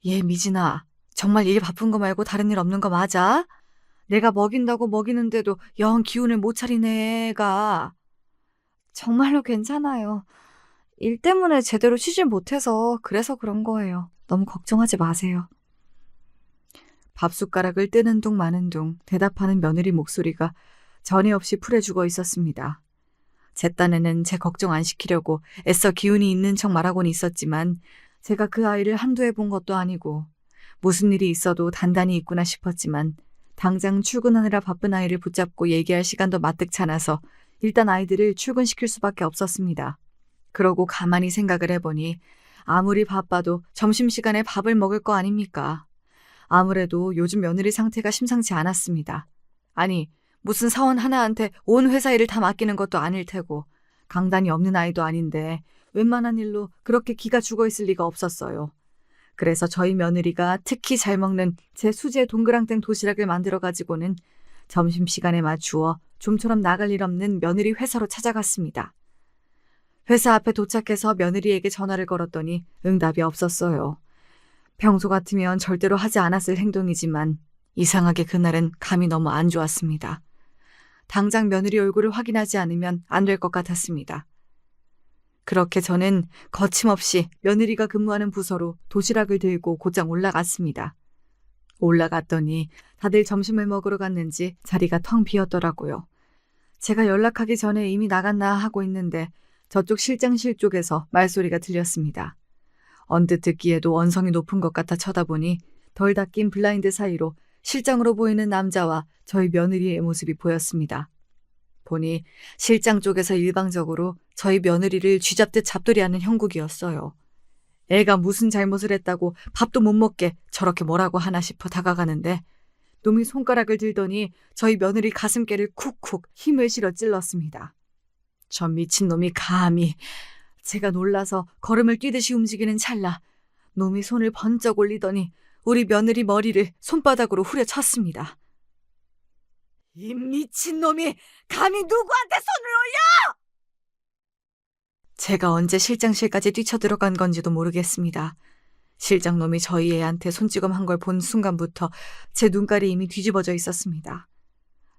얘 미진아, 정말 일 바쁜 거 말고 다른 일 없는 거 맞아? 내가 먹인다고 먹이는데도 영 기운을 못 차리네 애가. 정말로 괜찮아요. 일 때문에 제대로 쉬질 못해서 그래서 그런 거예요. 너무 걱정하지 마세요. 밥숟가락을 뜨는 둥 마는 둥 대답하는 며느리 목소리가 전에 없이 풀에 죽어 있었습니다. 제 딴에는 제 걱정 안 시키려고 애써 기운이 있는 척 말하곤 있었지만 제가 그 아이를 한두 해 본 것도 아니고 무슨 일이 있어도 단단히 있구나 싶었지만 당장 출근하느라 바쁜 아이를 붙잡고 얘기할 시간도 마뜩찮아서 일단 아이들을 출근시킬 수밖에 없었습니다. 그러고 가만히 생각을 해보니 아무리 바빠도 점심시간에 밥을 먹을 거 아닙니까? 아무래도 요즘 며느리 상태가 심상치 않았습니다. 아니 무슨 사원 하나한테 온 회사 일을 다 맡기는 것도 아닐 테고 강단이 없는 아이도 아닌데 웬만한 일로 그렇게 기가 죽어 있을 리가 없었어요. 그래서 저희 며느리가 특히 잘 먹는 제 수제 동그랑땡 도시락을 만들어 가지고는 점심시간에 맞추어 좀처럼 나갈 일 없는 며느리 회사로 찾아갔습니다. 회사 앞에 도착해서 며느리에게 전화를 걸었더니 응답이 없었어요. 평소 같으면 절대로 하지 않았을 행동이지만 이상하게 그날은 감이 너무 안 좋았습니다. 당장 며느리 얼굴을 확인하지 않으면 안 될 것 같았습니다. 그렇게 저는 거침없이 며느리가 근무하는 부서로 도시락을 들고 곧장 올라갔습니다. 올라갔더니 다들 점심을 먹으러 갔는지 자리가 텅 비었더라고요. 제가 연락하기 전에 이미 나갔나 하고 있는데 저쪽 실장실 쪽에서 말소리가 들렸습니다. 언뜻 듣기에도 원성이 높은 것 같아 쳐다보니 덜 닦인 블라인드 사이로 실장으로 보이는 남자와 저희 며느리의 모습이 보였습니다. 보니 실장 쪽에서 일방적으로 저희 며느리를 쥐잡듯 잡돌이하는 형국이었어요. 애가 무슨 잘못을 했다고 밥도 못 먹게 저렇게 뭐라고 하나 싶어 다가가는데 놈이 손가락을 들더니 저희 며느리 가슴께를 쿡쿡 힘을 실어 찔렀습니다. 저 미친놈이 감히. 제가 놀라서 걸음을 뛰듯이 움직이는 찰나 놈이 손을 번쩍 올리더니 우리 며느리 머리를 손바닥으로 후려쳤습니다. 이 미친놈이 감히 누구한테 손을 올려! 제가 언제 실장실까지 뛰쳐들어간 건지도 모르겠습니다. 실장놈이 저희 애한테 손찌검 한 걸 본 순간부터 제 눈깔이 이미 뒤집어져 있었습니다.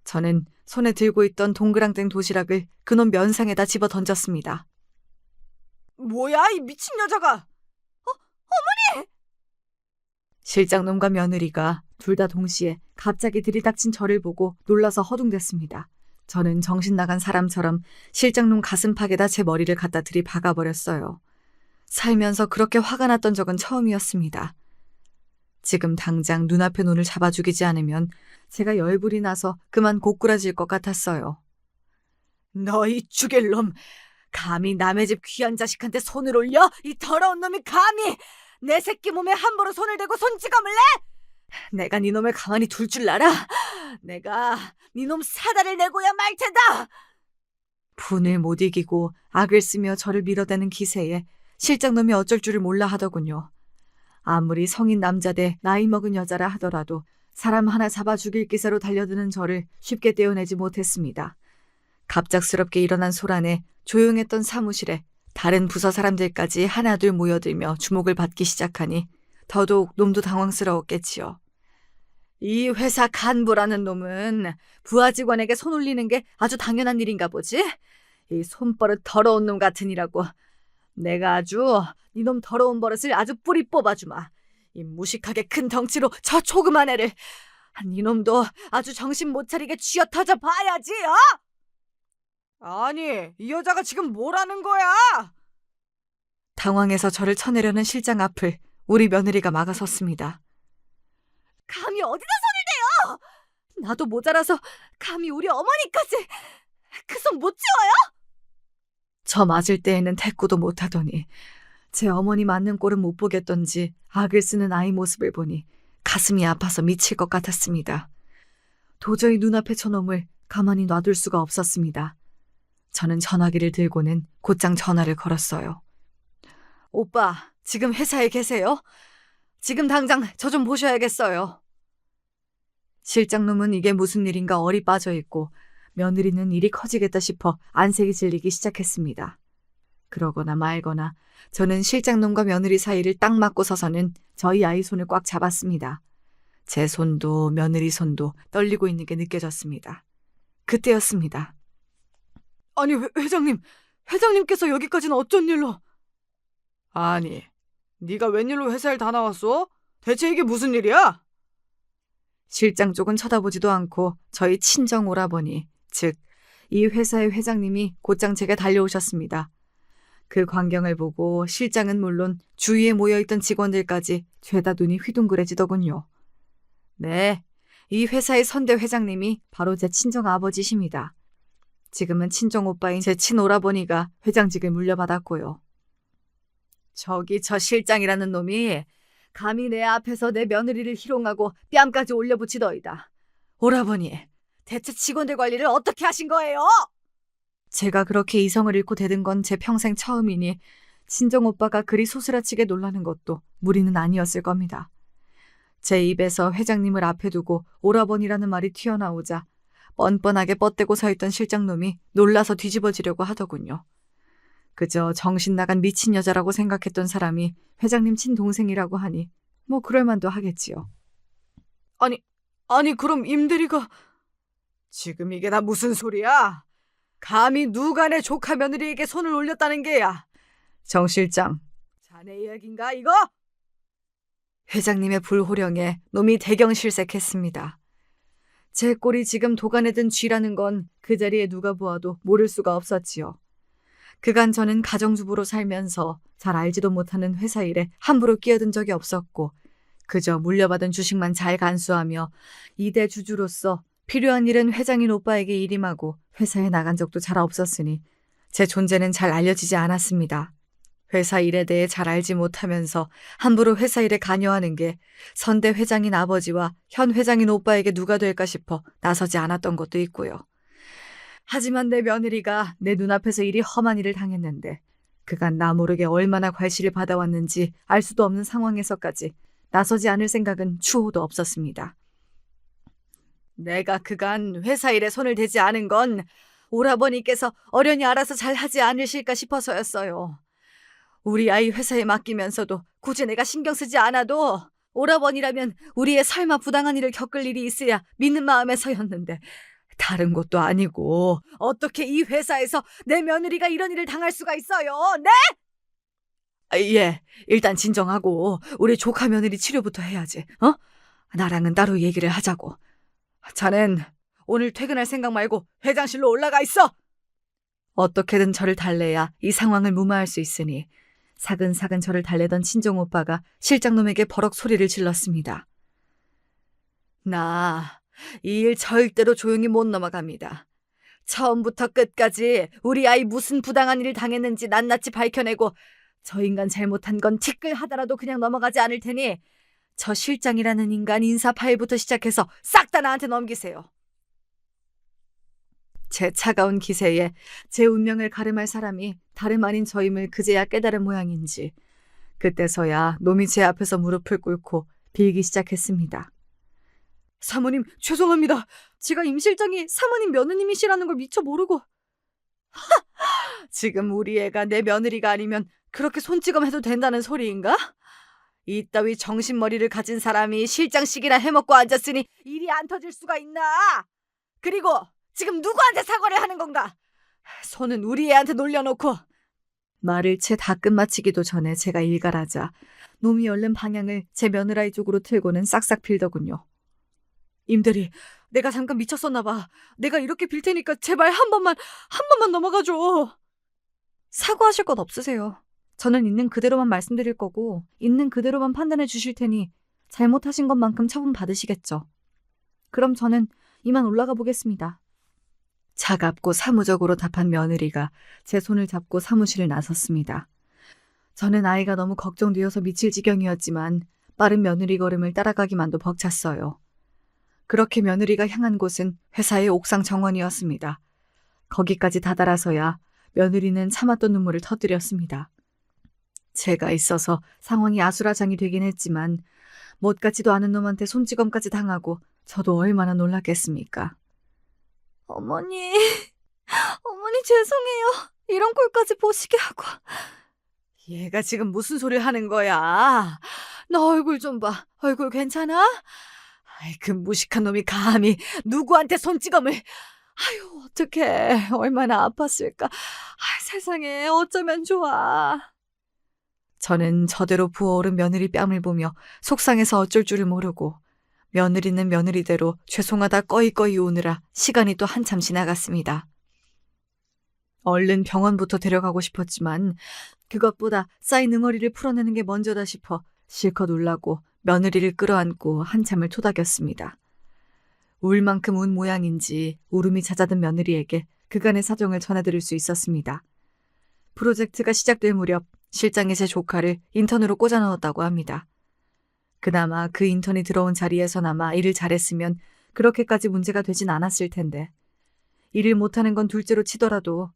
저는 손에 들고 있던 동그랑땡 도시락을 그놈 면상에다 집어 던졌습니다. 뭐야, 이 미친 여자가! 어머니! 실장놈과 며느리가 둘 다 동시에 갑자기 들이닥친 저를 보고 놀라서 허둥댔습니다. 저는 정신 나간 사람처럼 실장놈 가슴팍에다 제 머리를 갖다 들이박아버렸어요. 살면서 그렇게 화가 났던 적은 처음이었습니다. 지금 당장 눈앞에 눈을 잡아 죽이지 않으면 제가 열불이 나서 그만 고꾸라질 것 같았어요. 너희 죽일 놈! 감히 남의 집 귀한 자식한테 손을 올려? 이 더러운 놈이 감히! 내 새끼 몸에 함부로 손을 대고 손찌검을 내? 내가 네 놈을 가만히 둘 줄 알아? 내가 네 놈 사다를 내고야 말 테다! 분을 못 이기고 악을 쓰며 저를 밀어대는 기세에 실장놈이 어쩔 줄을 몰라 하더군요. 아무리 성인 남자 대 나이 먹은 여자라 하더라도 사람 하나 잡아 죽일 기세로 달려드는 저를 쉽게 떼어내지 못했습니다. 갑작스럽게 일어난 소란에 조용했던 사무실에 다른 부서 사람들까지 하나둘 모여들며 주목을 받기 시작하니 더더욱 놈도 당황스러웠겠지요. 이 회사 간부라는 놈은 부하 직원에게 손 올리는 게 아주 당연한 일인가 보지? 이 손버릇 더러운 놈 같으니라고. 내가 아주 이놈 더러운 버릇을 아주 뿌리 뽑아주마. 이 무식하게 큰 덩치로 저 조그만 애를. 이놈도 아주 정신 못 차리게 쥐어터져 봐야지, 어? 아니, 이 여자가 지금 뭐라는 거야? 당황해서 저를 쳐내려는 실장 앞을 우리 며느리가 막아섰습니다. 감히 어디다 손을 대요? 나도 모자라서 감히 우리 어머니까지. 그 손 못 치워요? 저 맞을 때에는 대꾸도 못하더니 제 어머니 맞는 꼴은 못 보겠던지 악을 쓰는 아이 모습을 보니 가슴이 아파서 미칠 것 같았습니다. 도저히 눈앞에 저놈을 가만히 놔둘 수가 없었습니다. 저는 전화기를 들고는 곧장 전화를 걸었어요. 오빠, 지금 회사에 계세요? 지금 당장 저 좀 보셔야겠어요. 실장놈은 이게 무슨 일인가 얼이 빠져 있고 며느리는 일이 커지겠다 싶어 안색이 질리기 시작했습니다. 그러거나 말거나 저는 실장놈과 며느리 사이를 딱 맞고 서서는 저희 아이 손을 꽉 잡았습니다. 제 손도 며느리 손도 떨리고 있는 게 느껴졌습니다. 그때였습니다. 아니, 회장님께서 여기까지는 어쩐 일로? 아니, 네가 웬일로 회사를 다 나왔어? 대체 이게 무슨 일이야? 실장 쪽은 쳐다보지도 않고 저희 친정 오라버니, 즉 이 회사의 회장님이 곧장 제게 달려오셨습니다. 그 광경을 보고 실장은 물론 주위에 모여있던 직원들까지 죄다 눈이 휘둥그레지더군요. 네, 이 회사의 선대 회장님이 바로 제 친정 아버지십니다. 지금은 친정 오빠인 제 친오라버니가 회장직을 물려받았고요. 저기 저 실장이라는 놈이 감히 내 앞에서 내 며느리를 희롱하고 뺨까지 올려붙이더이다. 오라버니, 대체 직원들 관리를 어떻게 하신 거예요? 제가 그렇게 이성을 잃고 대든 건 제 평생 처음이니 친정 오빠가 그리 소스라치게 놀라는 것도 무리는 아니었을 겁니다. 제 입에서 회장님을 앞에 두고 오라버니라는 말이 튀어나오자 뻔뻔하게 뻗대고 서 있던 실장놈이 놀라서 뒤집어지려고 하더군요. 그저 정신 나간 미친 여자라고 생각했던 사람이 회장님 친동생이라고 하니 뭐 그럴만도 하겠지요. 아니 그럼 임대리가 지금 이게 다 무슨 소리야? 감히 누가 내 조카 며느리에게 손을 올렸다는 게야? 정 실장, 자네 이야기인가 이거? 회장님의 불호령에 놈이 대경실색했습니다. 제 꼴이 지금 도간에 든 쥐라는 건 그 자리에 누가 보아도 모를 수가 없었지요. 그간 저는 가정주부로 살면서 잘 알지도 못하는 회사 일에 함부로 끼어든 적이 없었고 그저 물려받은 주식만 잘 간수하며 2대 주주로서 필요한 일은 회장인 오빠에게 일임하고 회사에 나간 적도 잘 없었으니 제 존재는 잘 알려지지 않았습니다. 회사 일에 대해 잘 알지 못하면서 함부로 회사 일에 관여하는 게 선대 회장인 아버지와 현 회장인 오빠에게 누가 될까 싶어 나서지 않았던 것도 있고요. 하지만 내 며느리가 내 눈앞에서 이리 험한 일을 당했는데 그간 나 모르게 얼마나 괄시를 받아왔는지 알 수도 없는 상황에서까지 나서지 않을 생각은 추호도 없었습니다. 내가 그간 회사 일에 손을 대지 않은 건 오라버니께서 어련히 알아서 잘하지 않으실까 싶어서였어요. 우리 아이 회사에 맡기면서도 굳이 내가 신경 쓰지 않아도 오라버니라면 우리의 설마 부당한 일을 겪을 일이 있어야 믿는 마음에서였는데 다른 것도 아니고 어떻게 이 회사에서 내 며느리가 이런 일을 당할 수가 있어요? 네? 예, 일단 진정하고 우리 조카 며느리 치료부터 해야지. 나랑은 따로 얘기를 하자고. 자넨 오늘 퇴근할 생각 말고 회장실로 올라가 있어. 어떻게든 저를 달래야 이 상황을 무마할 수 있으니 사근사근 저를 달래던 친정 오빠가 실장놈에게 버럭 소리를 질렀습니다. 나 이 일 절대로 조용히 못 넘어갑니다. 처음부터 끝까지 우리 아이 무슨 부당한 일을 당했는지 낱낱이 밝혀내고 저 인간 잘못한 건 티끌하더라도 그냥 넘어가지 않을 테니 저 실장이라는 인간 인사 파일부터 시작해서 싹 다 나한테 넘기세요. 제 차가운 기세에 제 운명을 가름할 사람이 다름 아닌 저임을 그제야 깨달은 모양인지 그때서야 놈이 제 앞에서 무릎을 꿇고 빌기 시작했습니다. 사모님 죄송합니다. 제가 임 실장이 사모님 며느님이시라는 걸 미처 모르고. 지금 우리 애가 내 며느리가 아니면 그렇게 손찌검해도 된다는 소리인가? 이따위 정신머리를 가진 사람이 실장식이나 해먹고 앉았으니 일이 안 터질 수가 있나? 그리고 지금 누구한테 사과를 하는 건가? 손은 우리 애한테 놀려놓고. 말을 채 다 끝마치기도 전에 제가 일갈하자 놈이 얼른 방향을 제 며느라이 쪽으로 틀고는 싹싹 빌더군요. 임대리, 내가 잠깐 미쳤었나 봐. 내가 이렇게 빌 테니까 제발 한 번만 넘어가줘. 사과하실 것 없으세요. 저는 있는 그대로만 말씀드릴 거고 있는 그대로만 판단해 주실 테니 잘못하신 것만큼 처분 받으시겠죠. 그럼 저는 이만 올라가 보겠습니다. 차갑고 사무적으로 답한 며느리가 제 손을 잡고 사무실을 나섰습니다. 저는 아이가 너무 걱정되어서 미칠 지경이었지만 빠른 며느리 걸음을 따라가기만도 벅찼어요. 그렇게 며느리가 향한 곳은 회사의 옥상 정원이었습니다. 거기까지 다다라서야 며느리는 참았던 눈물을 터뜨렸습니다. 제가 있어서 상황이 아수라장이 되긴 했지만 못 같지도 않은 놈한테 손찌검까지 당하고 저도 얼마나 놀랐겠습니까? 어머니 죄송해요. 이런 꼴까지 보시게 하고. 얘가 지금 무슨 소리를 하는 거야? 너 얼굴 좀 봐. 얼굴 괜찮아? 아이, 그 무식한 놈이 감히 누구한테 손찌검을. 아유, 어떡해. 얼마나 아팠을까. 세상에 어쩌면 좋아. 저는 저대로 부어오른 며느리 뺨을 보며 속상해서 어쩔 줄을 모르고 며느리는 며느리대로 죄송하다 꺼이꺼이 우느라 시간이 또 한참 지나갔습니다. 얼른 병원부터 데려가고 싶었지만 그것보다 쌓인 응어리를 풀어내는 게 먼저다 싶어 실컷 울라고 며느리를 끌어안고 한참을 토닥였습니다. 울 만큼 운 모양인지 울음이 잦아든 며느리에게 그간의 사정을 전해드릴 수 있었습니다. 프로젝트가 시작될 무렵 실장이 제 조카를 인턴으로 꽂아 넣었다고 합니다. 그나마 그 인턴이 들어온 자리에서나마 일을 잘했으면 그렇게까지 문제가 되진 않았을 텐데 일을 못하는 건 둘째로 치더라도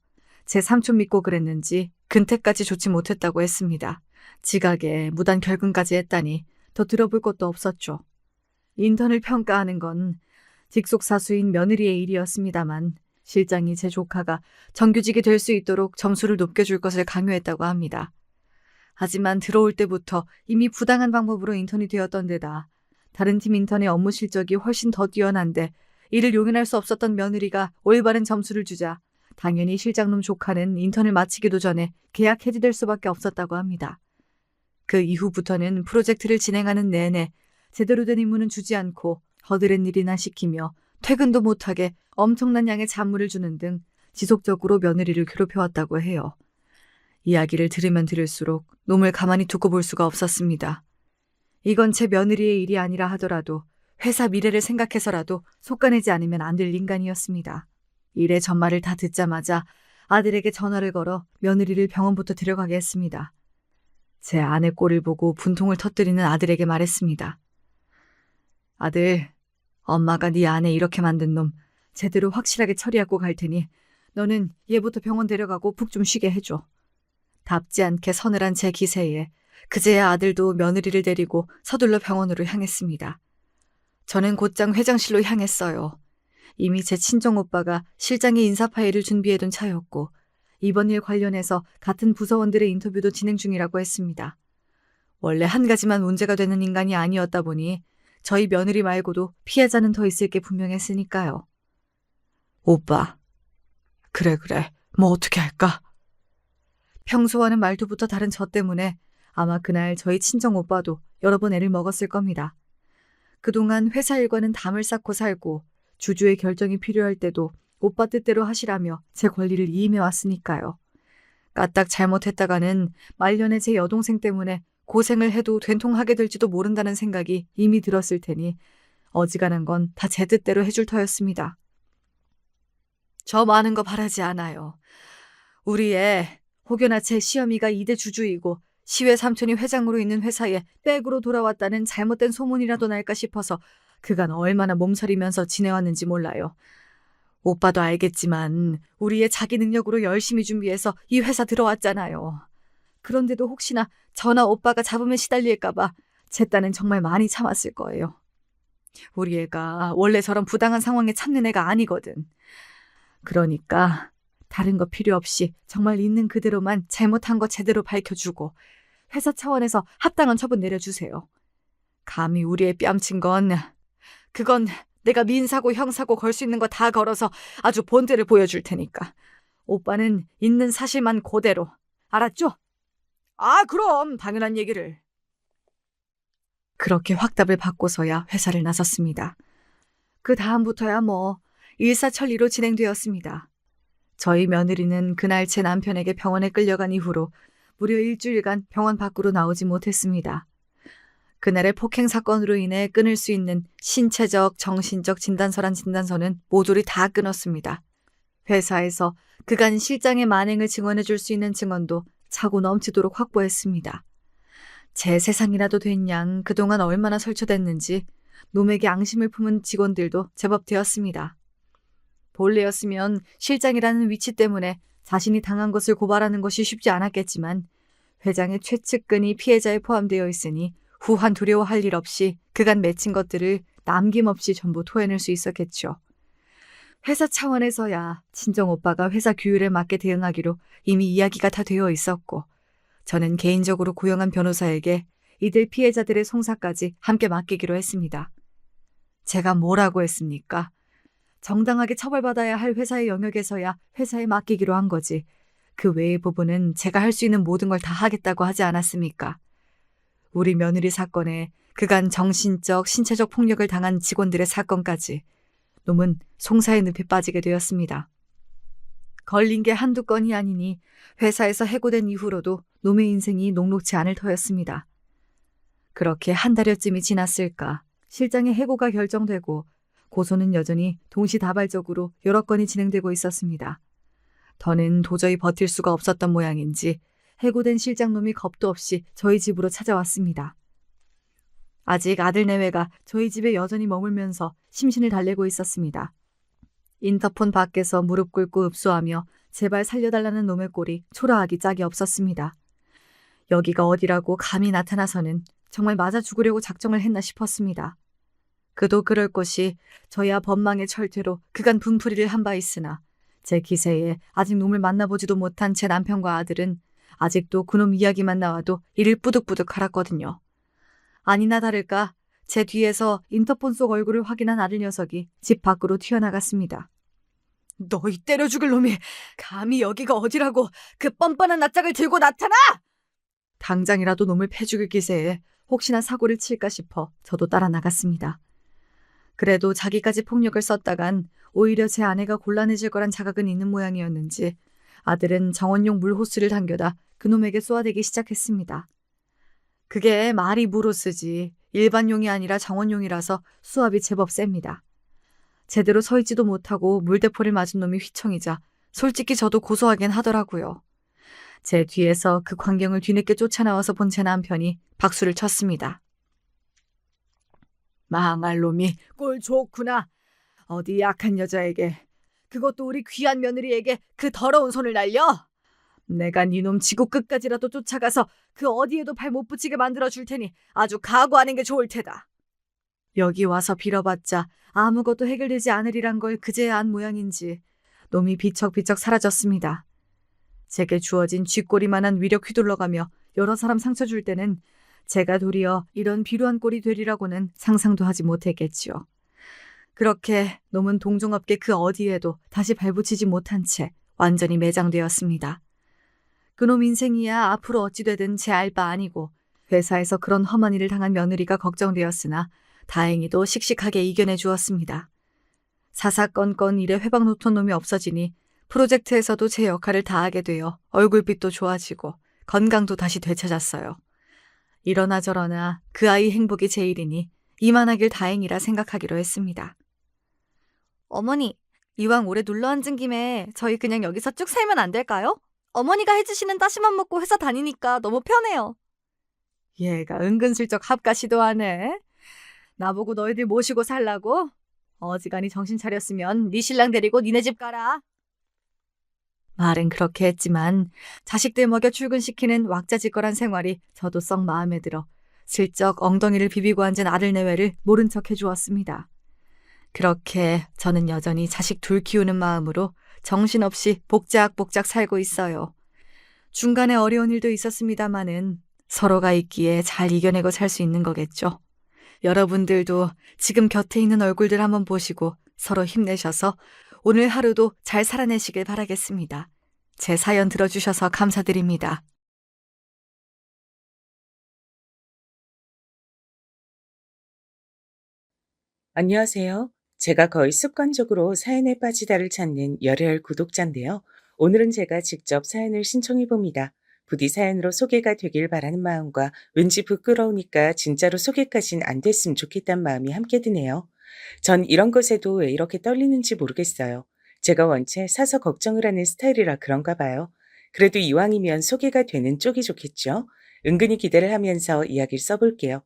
제 삼촌 믿고 그랬는지 근태까지 좋지 못했다고 했습니다. 지각에 무단 결근까지 했다니 더 들어볼 것도 없었죠. 인턴을 평가하는 건 직속사수인 며느리의 일이었습니다만 실장이 제 조카가 정규직이 될 수 있도록 점수를 높게 줄 것을 강요했다고 합니다. 하지만 들어올 때부터 이미 부당한 방법으로 인턴이 되었던 데다 다른 팀 인턴의 업무 실적이 훨씬 더 뛰어난데 이를 용인할 수 없었던 며느리가 올바른 점수를 주자 당연히 실장놈 조카는 인턴을 마치기도 전에 계약 해지될 수밖에 없었다고 합니다. 그 이후부터는 프로젝트를 진행하는 내내 제대로 된 임무는 주지 않고 허드렛 일이나 시키며 퇴근도 못하게 엄청난 양의 잔물을 주는 등 지속적으로 며느리를 괴롭혀왔다고 해요. 이야기를 들으면 들을수록 놈을 가만히 두고 볼 수가 없었습니다. 이건 제 며느리의 일이 아니라 하더라도 회사 미래를 생각해서라도 속아내지 않으면 안 될 인간이었습니다. 일의 전말을 다 듣자마자 아들에게 전화를 걸어 며느리를 병원부터 데려가게 했습니다. 제 아내 꼴을 보고 분통을 터뜨리는 아들에게 말했습니다. 아들, 엄마가 네 아내 이렇게 만든 놈 제대로 확실하게 처리하고 갈 테니 너는 얘부터 병원 데려가고 푹 좀 쉬게 해줘. 답지 않게 서늘한 제 기세에 그제야 아들도 며느리를 데리고 서둘러 병원으로 향했습니다. 저는 곧장 회장실로 향했어요. 이미 제 친정오빠가 실장의 인사 파일을 준비해둔 차였고 이번 일 관련해서 같은 부서원들의 인터뷰도 진행 중이라고 했습니다. 원래 한 가지만 문제가 되는 인간이 아니었다 보니 저희 며느리 말고도 피해자는 더 있을 게 분명했으니까요. 오빠, 그래, 뭐 어떻게 할까? 평소와는 말투부터 다른 저 때문에 아마 그날 저희 친정오빠도 여러 번 애를 먹었을 겁니다. 그동안 회사 일과는 담을 쌓고 살고 주주의 결정이 필요할 때도 오빠 뜻대로 하시라며 제 권리를 이임해왔으니까요. 까딱 잘못했다가는 말년에 제 여동생 때문에 고생을 해도 된통하게 될지도 모른다는 생각이 이미 들었을 테니 어지간한 건 다 제 뜻대로 해줄 터였습니다. 저 많은 거 바라지 않아요. 우리 애 혹여나 제 시어미가 2대 주주이고 시외 삼촌이 회장으로 있는 회사에 백으로 돌아왔다는 잘못된 소문이라도 날까 싶어서 그간 얼마나 몸서리면서 지내왔는지 몰라요. 오빠도 알겠지만 우리 애 자기 능력으로 열심히 준비해서 이 회사 들어왔잖아요. 그런데도 혹시나 저나 오빠가 잡으면 시달릴까 봐 제 딴은 정말 많이 참았을 거예요. 우리 애가 원래 저런 부당한 상황에 참는 애가 아니거든. 그러니까 다른 거 필요 없이 정말 있는 그대로만 잘못한 거 제대로 밝혀주고 회사 차원에서 합당한 처분 내려주세요. 감히 우리 애 뺨친 건 그건 내가 민사고 형사고 걸 수 있는 거 다 걸어서 아주 본때를 보여줄 테니까. 오빠는 있는 사실만 그대로. 알았죠? 아, 그럼 당연한 얘기를. 그렇게 확답을 받고서야 회사를 나섰습니다. 그 다음부터야 뭐 일사천리로 진행되었습니다. 저희 며느리는 그날 제 남편에게 병원에 끌려간 이후로 무려 일주일간 병원 밖으로 나오지 못했습니다. 그날의 폭행 사건으로 인해 끊을 수 있는 신체적, 정신적 진단서란 진단서는 모조리 다 끊었습니다. 회사에서 그간 실장의 만행을 증언해 줄 수 있는 증언도 차고 넘치도록 확보했습니다. 제 세상이라도 된 양 그동안 얼마나 설쳐댔는지 놈에게 앙심을 품은 직원들도 제법 되었습니다. 본래였으면 실장이라는 위치 때문에 자신이 당한 것을 고발하는 것이 쉽지 않았겠지만 회장의 최측근이 피해자에 포함되어 있으니 후한 두려워할 일 없이 그간 맺힌 것들을 남김없이 전부 토해낼 수 있었겠죠. 회사 차원에서야 친정오빠가 회사 규율에 맞게 대응하기로 이미 이야기가 다 되어 있었고 저는 개인적으로 고용한 변호사에게 이들 피해자들의 송사까지 함께 맡기기로 했습니다. 제가 뭐라고 했습니까? 정당하게 처벌받아야 할 회사의 영역에서야 회사에 맡기기로 한 거지. 그 외의 부분은 제가 할 수 있는 모든 걸 다 하겠다고 하지 않았습니까? 우리 며느리 사건에 그간 정신적, 신체적 폭력을 당한 직원들의 사건까지 놈은 송사의 늪에 빠지게 되었습니다. 걸린 게 한두 건이 아니니 회사에서 해고된 이후로도 놈의 인생이 녹록지 않을 터였습니다. 그렇게 한 달여쯤이 지났을까 실장의 해고가 결정되고 고소는 여전히 동시다발적으로 여러 건이 진행되고 있었습니다. 더는 도저히 버틸 수가 없었던 모양인지 해고된 실장놈이 겁도 없이 저희 집으로 찾아왔습니다. 아직 아들 내외가 저희 집에 여전히 머물면서 심신을 달래고 있었습니다. 인터폰 밖에서 무릎 꿇고 읍소하며 제발 살려달라는 놈의 꼴이 초라하기 짝이 없었습니다. 여기가 어디라고 감히 나타나서는 정말 맞아 죽으려고 작정을 했나 싶었습니다. 그도 그럴 것이 저야 법망의 철퇴로 그간 분풀이를 한 바 있으나 제 기세에 아직 놈을 만나보지도 못한 제 남편과 아들은 아직도 그놈 이야기만 나와도 이를 뿌득뿌득 갈았거든요. 아니나 다를까 제 뒤에서 인터폰 속 얼굴을 확인한 아들 녀석이 집 밖으로 튀어나갔습니다. 너희 때려 죽을 놈이 감히 여기가 어디라고 그 뻔뻔한 낯짝을 들고 나타나! 당장이라도 놈을 패죽일 기세에 혹시나 사고를 칠까 싶어 저도 따라 나갔습니다. 그래도 자기까지 폭력을 썼다간 오히려 제 아내가 곤란해질 거란 자각은 있는 모양이었는지 아들은 정원용 물호스를 당겨다 그놈에게 쏘아대기 시작했습니다. 그게 말이 무로스지 일반용이 아니라 정원용이라서 수압이 제법 셉니다. 제대로 서 있지도 못하고 물대포를 맞은 놈이 휘청이자 솔직히 저도 고소하긴 하더라고요. 제 뒤에서 그 광경을 뒤늦게 쫓아나와서 본 제 남편이 박수를 쳤습니다. 망할 놈이 꼴 좋구나. 어디 약한 여자에게, 그것도 우리 귀한 며느리에게 그 더러운 손을 날려? 내가 니놈 지구 끝까지라도 쫓아가서 그 어디에도 발 못 붙이게 만들어 줄 테니 아주 각오하는 게 좋을 테다. 여기 와서 빌어봤자 아무것도 해결되지 않으리란 걸 그제야 안 모양인지 놈이 비척비척 사라졌습니다. 제게 주어진 쥐꼬리만한 위력 휘둘러가며 여러 사람 상처 줄 때는 제가 도리어 이런 비루한 꼴이 되리라고는 상상도 하지 못했겠지요. 그렇게 놈은 동종업계 그 어디에도 다시 발붙이지 못한 채 완전히 매장되었습니다. 그놈 인생이야 앞으로 어찌 되든 제 알 바 아니고 회사에서 그런 험한 일을 당한 며느리가 걱정되었으나 다행히도 씩씩하게 이겨내 주었습니다. 사사건건 일에 회방 놓던 놈이 없어지니 프로젝트에서도 제 역할을 다하게 되어 얼굴빛도 좋아지고 건강도 다시 되찾았어요. 이러나 저러나 그 아이 행복이 제일이니 이만하길 다행이라 생각하기로 했습니다. 어머니, 이왕 오래 눌러앉은 김에 저희 그냥 여기서 쭉 살면 안 될까요? 어머니가 해주시는 따시만 먹고 회사 다니니까 너무 편해요. 얘가 은근슬쩍 합가 시도하네. 나보고 너희들 모시고 살라고? 어지간히 정신 차렸으면 네 신랑 데리고 니네 집 가라. 말은 그렇게 했지만 자식들 먹여 출근시키는 왁자지껄한 생활이 저도 썩 마음에 들어 슬쩍 엉덩이를 비비고 앉은 아들 내외를 모른 척 해주었습니다. 그렇게 저는 여전히 자식 둘 키우는 마음으로 정신없이 복작복작 살고 있어요. 중간에 어려운 일도 있었습니다마는 서로가 있기에 잘 이겨내고 살 수 있는 거겠죠. 여러분들도 지금 곁에 있는 얼굴들 한번 보시고 서로 힘내셔서 오늘 하루도 잘 살아내시길 바라겠습니다. 제 사연 들어주셔서 감사드립니다. 안녕하세요. 제가 거의 습관적으로 사연에 빠지다를 찾는 열혈 구독자인데요. 오늘은 제가 직접 사연을 신청해 봅니다. 부디 사연으로 소개가 되길 바라는 마음과 왠지 부끄러우니까 진짜로 소개까진 안 됐으면 좋겠다는 마음이 함께 드네요. 전 이런 것에도 왜 이렇게 떨리는지 모르겠어요. 제가 원체 사서 걱정을 하는 스타일이라 그런가 봐요. 그래도 이왕이면 소개가 되는 쪽이 좋겠죠? 은근히 기대를 하면서 이야기를 써볼게요.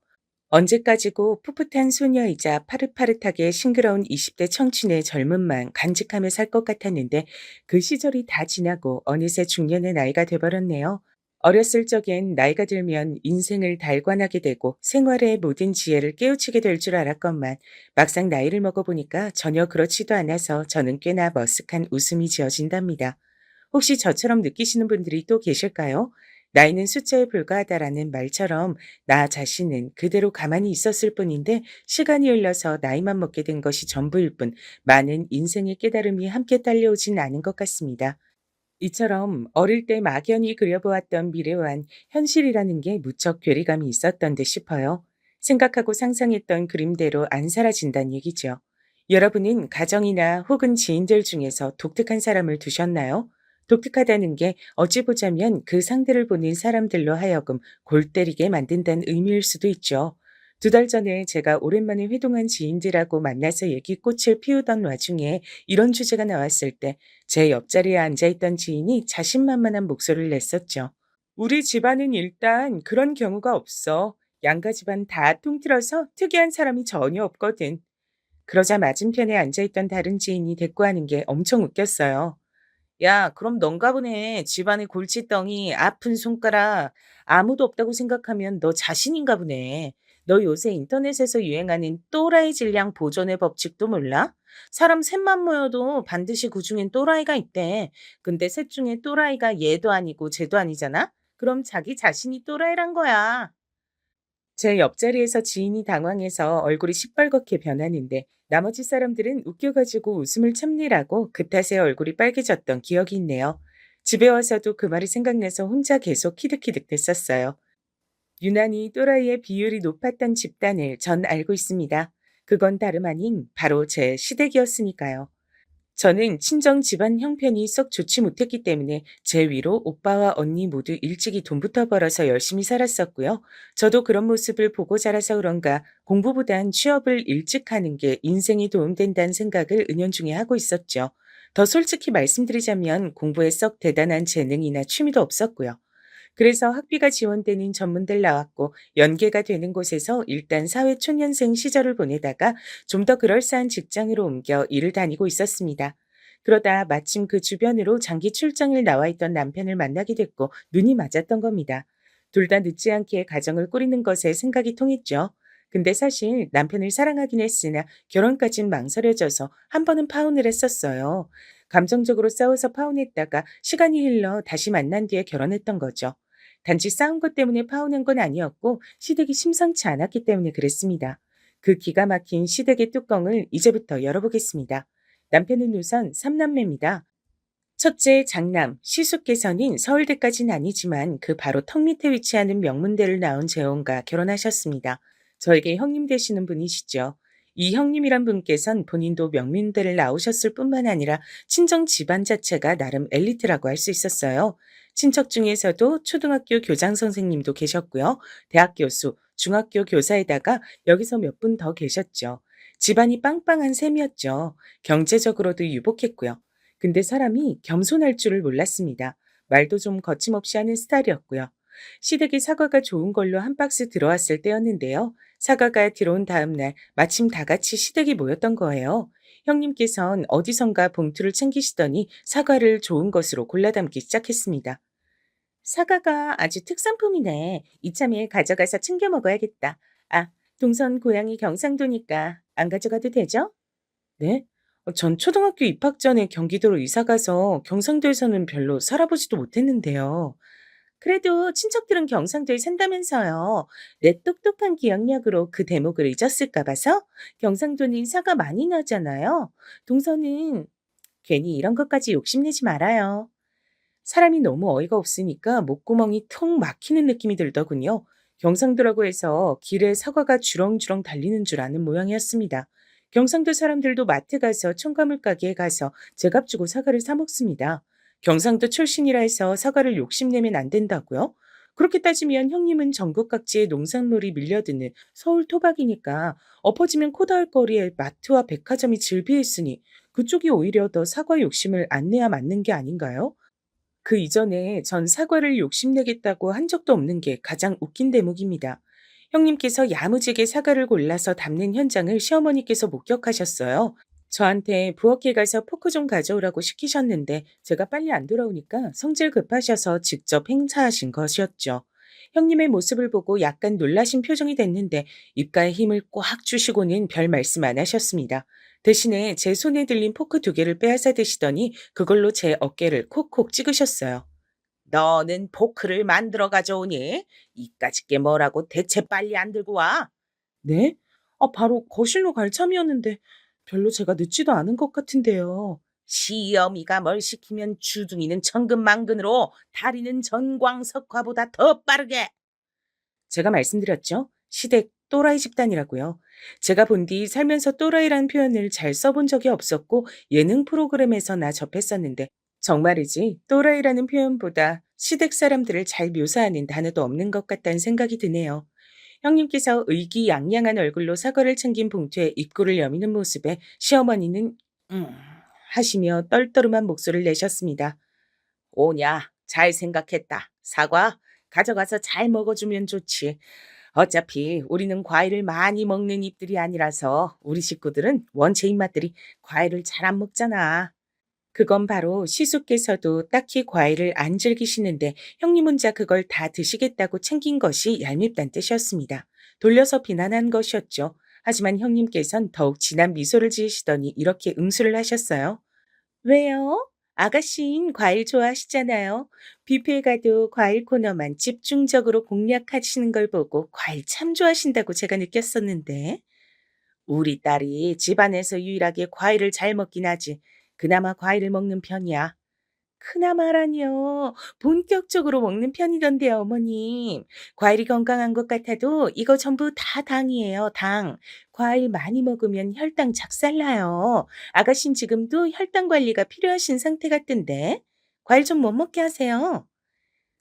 언제까지고 풋풋한 소녀이자 파릇파릇하게 싱그러운 20대 청춘의 젊음만 간직하며 살 것 같았는데 그 시절이 다 지나고 어느새 중년의 나이가 돼버렸네요. 어렸을 적엔 나이가 들면 인생을 달관하게 되고 생활의 모든 지혜를 깨우치게 될 줄 알았건만 막상 나이를 먹어보니까 전혀 그렇지도 않아서 저는 꽤나 머쓱한 웃음이 지어진답니다. 혹시 저처럼 느끼시는 분들이 또 계실까요? 나이는 숫자에 불과하다라는 말처럼 나 자신은 그대로 가만히 있었을 뿐인데 시간이 흘러서 나이만 먹게 된 것이 전부일 뿐 많은 인생의 깨달음이 함께 딸려오진 않은 것 같습니다. 이처럼 어릴 때 막연히 그려보았던 미래와는 현실이라는 게 무척 괴리감이 있었던 듯 싶어요. 생각하고 상상했던 그림대로 안 사라진다는 얘기죠. 여러분은 가정이나 혹은 지인들 중에서 독특한 사람을 두셨나요? 독특하다는 게 어찌 보자면 그 상대를 보는 사람들로 하여금 골 때리게 만든다는 의미일 수도 있죠. 2달 전에 제가 오랜만에 회동한 지인들하고 만나서 얘기꽃을 피우던 와중에 이런 주제가 나왔을 때 제 옆자리에 앉아있던 지인이 자신만만한 목소리를 냈었죠. 우리 집안은 일단 그런 경우가 없어. 양가 집안 다 통틀어서 특이한 사람이 전혀 없거든. 그러자 맞은편에 앉아있던 다른 지인이 대꾸하는 게 엄청 웃겼어요. 야, 그럼 넌가 보네. 집안의 골칫덩이, 아픈 손가락, 아무도 없다고 생각하면 너 자신인가 보네. 너 요새 인터넷에서 유행하는 또라이 질량 보존의 법칙도 몰라? 사람 셋만 모여도 반드시 그중엔 또라이가 있대. 근데 셋 중에 또라이가 얘도 아니고 쟤도 아니잖아? 그럼 자기 자신이 또라이란 거야. 제 옆자리에서 지인이 당황해서 얼굴이 시뻘겋게 변하는데 나머지 사람들은 웃겨가지고 웃음을 참느라고 그 탓에 얼굴이 빨개졌던 기억이 있네요. 집에 와서도 그 말이 생각나서 혼자 계속 키득키득 됐었어요. 유난히 또라이의 비율이 높았던 집단을 전 알고 있습니다. 그건 다름 아닌 바로 제 시댁이었으니까요. 저는 친정 집안 형편이 썩 좋지 못했기 때문에 제 위로 오빠와 언니 모두 일찍이 돈부터 벌어서 열심히 살았었고요. 저도 그런 모습을 보고 자라서 그런가 공부보단 취업을 일찍 하는 게 인생에 도움된다는 생각을 은연중에 하고 있었죠. 더 솔직히 말씀드리자면 공부에 썩 대단한 재능이나 취미도 없었고요. 그래서 학비가 지원되는 전문대를 나왔고 연계가 되는 곳에서 일단 사회 초년생 시절을 보내다가 좀 더 그럴싸한 직장으로 옮겨 일을 다니고 있었습니다. 그러다 마침 그 주변으로 장기 출장을 나와 있던 남편을 만나게 됐고 눈이 맞았던 겁니다. 둘 다 늦지 않게 가정을 꾸리는 것에 생각이 통했죠. 근데 사실 남편을 사랑하긴 했으나 결혼까진 망설여져서 한 번은 파혼을 했었어요. 감정적으로 싸워서 파혼했다가 시간이 흘러 다시 만난 뒤에 결혼했던 거죠. 단지 싸운 것 때문에 파혼한 건 아니었고 시댁이 심상치 않았기 때문에 그랬습니다. 그 기가 막힌 시댁의 뚜껑을 이제부터 열어보겠습니다. 남편은 우선 삼남매입니다. 첫째 장남, 시숙께서는 서울대까지는 아니지만 그 바로 턱 밑에 위치하는 명문대를 나온 재혼과 결혼하셨습니다. 저에게 형님 되시는 분이시죠. 이 형님이란 분께선 본인도 명문대를 나오셨을 뿐만 아니라 친정 집안 자체가 나름 엘리트라고 할 수 있었어요. 친척 중에서도 초등학교 교장 선생님도 계셨고요. 대학 교수, 중학교 교사에다가 여기서 몇 분 더 계셨죠. 집안이 빵빵한 셈이었죠. 경제적으로도 유복했고요. 근데 사람이 겸손할 줄을 몰랐습니다. 말도 좀 거침없이 하는 스타일이었고요. 시댁에 사과가 좋은 걸로 한 박스 들어왔을 때였는데요. 사과가 들어온 다음 날 마침 다 같이 시댁에 모였던 거예요. 형님께선 어디선가 봉투를 챙기시더니 사과를 좋은 것으로 골라 담기 시작했습니다. 사과가 아주 특산품이네. 이참에 가져가서 챙겨 먹어야겠다. 아, 동선 고향이 경상도니까 안 가져가도 되죠? 네? 전 초등학교 입학 전에 경기도로 이사 가서 경상도에서는 별로 살아보지도 못했는데요. 그래도 친척들은 경상도에 산다면서요. 내 똑똑한 기억력으로 그 대목을 잊었을까 봐서 경상도는 사과 많이 나잖아요. 동서는 괜히 이런 것까지 욕심내지 말아요. 사람이 너무 어이가 없으니까 목구멍이 통 막히는 느낌이 들더군요. 경상도라고 해서 길에 사과가 주렁주렁 달리는 줄 아는 모양이었습니다. 경상도 사람들도 마트 가서 첨가물 가게에 가서 제값 주고 사과를 사 먹습니다. 경상도 출신이라 해서 사과를 욕심내면 안 된다고요? 그렇게 따지면 형님은 전국 각지에 농산물이 밀려드는 서울 토박이니까 엎어지면 코 닿을 거리에 마트와 백화점이 즐비했으니 그쪽이 오히려 더 사과 욕심을 안 내야 맞는 게 아닌가요? 그 이전에 전 사과를 욕심내겠다고 한 적도 없는 게 가장 웃긴 대목입니다. 형님께서 야무지게 사과를 골라서 담는 현장을 시어머니께서 목격하셨어요. 저한테 부엌에 가서 포크 좀 가져오라고 시키셨는데 제가 빨리 안 돌아오니까 성질 급하셔서 직접 행사하신 것이었죠. 형님의 모습을 보고 약간 놀라신 표정이 됐는데 입가에 힘을 꽉 주시고는 별 말씀 안 하셨습니다. 대신에 제 손에 들린 포크 두 개를 빼앗아 드시더니 그걸로 제 어깨를 콕콕 찍으셨어요. 너는 포크를 만들어 가져오니? 이까짓 게 뭐라고 대체 빨리 안 들고 와? 네? 바로 거실로 갈 참이었는데 별로 제가 늦지도 않은 것 같은데요. 시어미가 뭘 시키면 주둥이는 천근만근으로 다리는 전광석화보다 더 빠르게. 제가 말씀드렸죠. 시댁 또라이 집단이라고요. 제가 본 뒤 살면서 또라이라는 표현을 잘 써본 적이 없었고 예능 프로그램에서나 접했었는데 정말이지 또라이라는 표현보다 시댁 사람들을 잘 묘사하는 단어도 없는 것 같다는 생각이 드네요. 형님께서 의기양양한 얼굴로 사과를 챙긴 봉투에 입구를 여미는 모습에 시어머니는 음 하시며 떨떠름한 목소리를 내셨습니다. 오냐, 잘 생각했다. 사과 가져가서 잘 먹어주면 좋지. 어차피 우리는 과일을 많이 먹는 입들이 아니라서 우리 식구들은 원체 입맛들이 과일을 잘 안 먹잖아. 그건 바로 시숙께서도 딱히 과일을 안 즐기시는데 형님 혼자 그걸 다 드시겠다고 챙긴 것이 얄밉단 뜻이었습니다. 돌려서 비난한 것이었죠. 하지만 형님께선 더욱 진한 미소를 지으시더니 이렇게 응수를 하셨어요. 왜요? 아가씨인 과일 좋아하시잖아요. 뷔페에 가도 과일 코너만 집중적으로 공략하시는 걸 보고 과일 참 좋아하신다고 제가 느꼈었는데. 우리 딸이 집안에서 유일하게 과일을 잘 먹긴 하지. 그나마 과일을 먹는 편이야. 그나마라니요. 본격적으로 먹는 편이던데요, 어머님. 과일이 건강한 것 같아도 이거 전부 다 당이에요, 당. 과일 많이 먹으면 혈당 작살나요. 아가씨는 지금도 혈당 관리가 필요하신 상태 같던데. 과일 좀 못 먹게 하세요.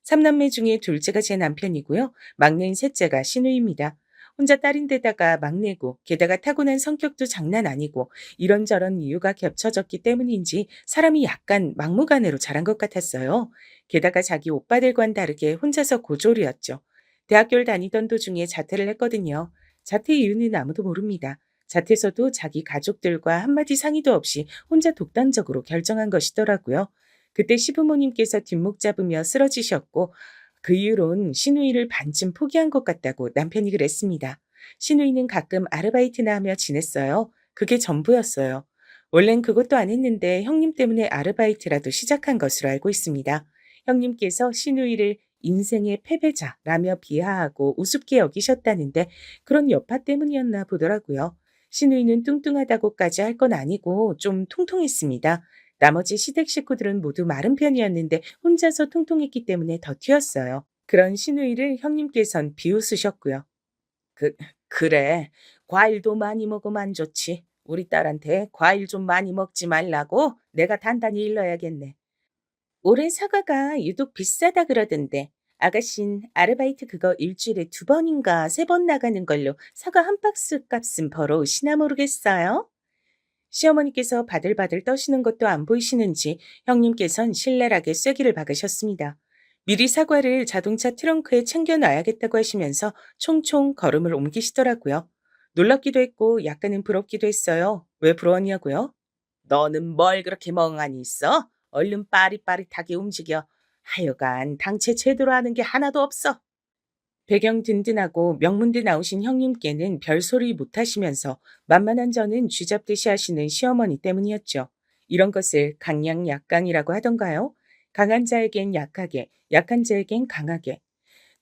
삼남매 중에 둘째가 제 남편이고요. 막내인 셋째가 시누이입니다. 혼자 딸인데다가 막내고 게다가 타고난 성격도 장난 아니고 이런저런 이유가 겹쳐졌기 때문인지 사람이 약간 막무가내로 자란 것 같았어요. 게다가 자기 오빠들과는 다르게 혼자서 고졸이었죠. 대학교를 다니던 도중에 자퇴를 했거든요. 자퇴 이유는 아무도 모릅니다. 자퇴서도 자기 가족들과 한마디 상의도 없이 혼자 독단적으로 결정한 것이더라고요. 그때 시부모님께서 뒷목 잡으며 쓰러지셨고 그 이후론 시누이를 반쯤 포기한 것 같다고 남편이 그랬습니다. 시누이는 가끔 아르바이트나 하며 지냈어요. 그게 전부였어요. 원래는 그것도 안 했는데 형님 때문에 아르바이트라도 시작한 것으로 알고 있습니다. 형님께서 시누이를 인생의 패배자라며 비하하고 우습게 여기셨다는데 그런 여파 때문이었나 보더라고요. 시누이는 뚱뚱하다고까지 할 건 아니고 좀 통통했습니다. 나머지 시댁 식구들은 모두 마른 편이었는데 혼자서 통통했기 때문에 더 튀었어요. 그런 시누이를 형님께선 비웃으셨고요. 그, 그래. 과일도 많이 먹으면 안 좋지. 우리 딸한테 과일 좀 많이 먹지 말라고 내가 단단히 일러야겠네. 올해 사과가 유독 비싸다 그러던데. 아가씨는 아르바이트 그거 일주일에 2번인가 3번 나가는 걸로 사과 한 박스 값은 벌어오시나 모르겠어요? 시어머니께서 바들바들 떠시는 것도 안 보이시는지 형님께선 신랄하게 쐐기를 박으셨습니다. 미리 사과를 자동차 트렁크에 챙겨놔야겠다고 하시면서 총총 걸음을 옮기시더라고요. 놀랍기도 했고 약간은 부럽기도 했어요. 왜 부러웠냐고요? 너는 뭘 그렇게 멍하니 있어? 얼른 빠릿빠릿하게 움직여. 하여간 당체 제대로 하는 게 하나도 없어. 배경 든든하고 명문대 나오신 형님께는 별소리 못하시면서 만만한 저는 쥐잡듯이 하시는 시어머니 때문이었죠. 이런 것을 강약약강이라고 하던가요? 강한 자에겐 약하게, 약한 자에겐 강하게.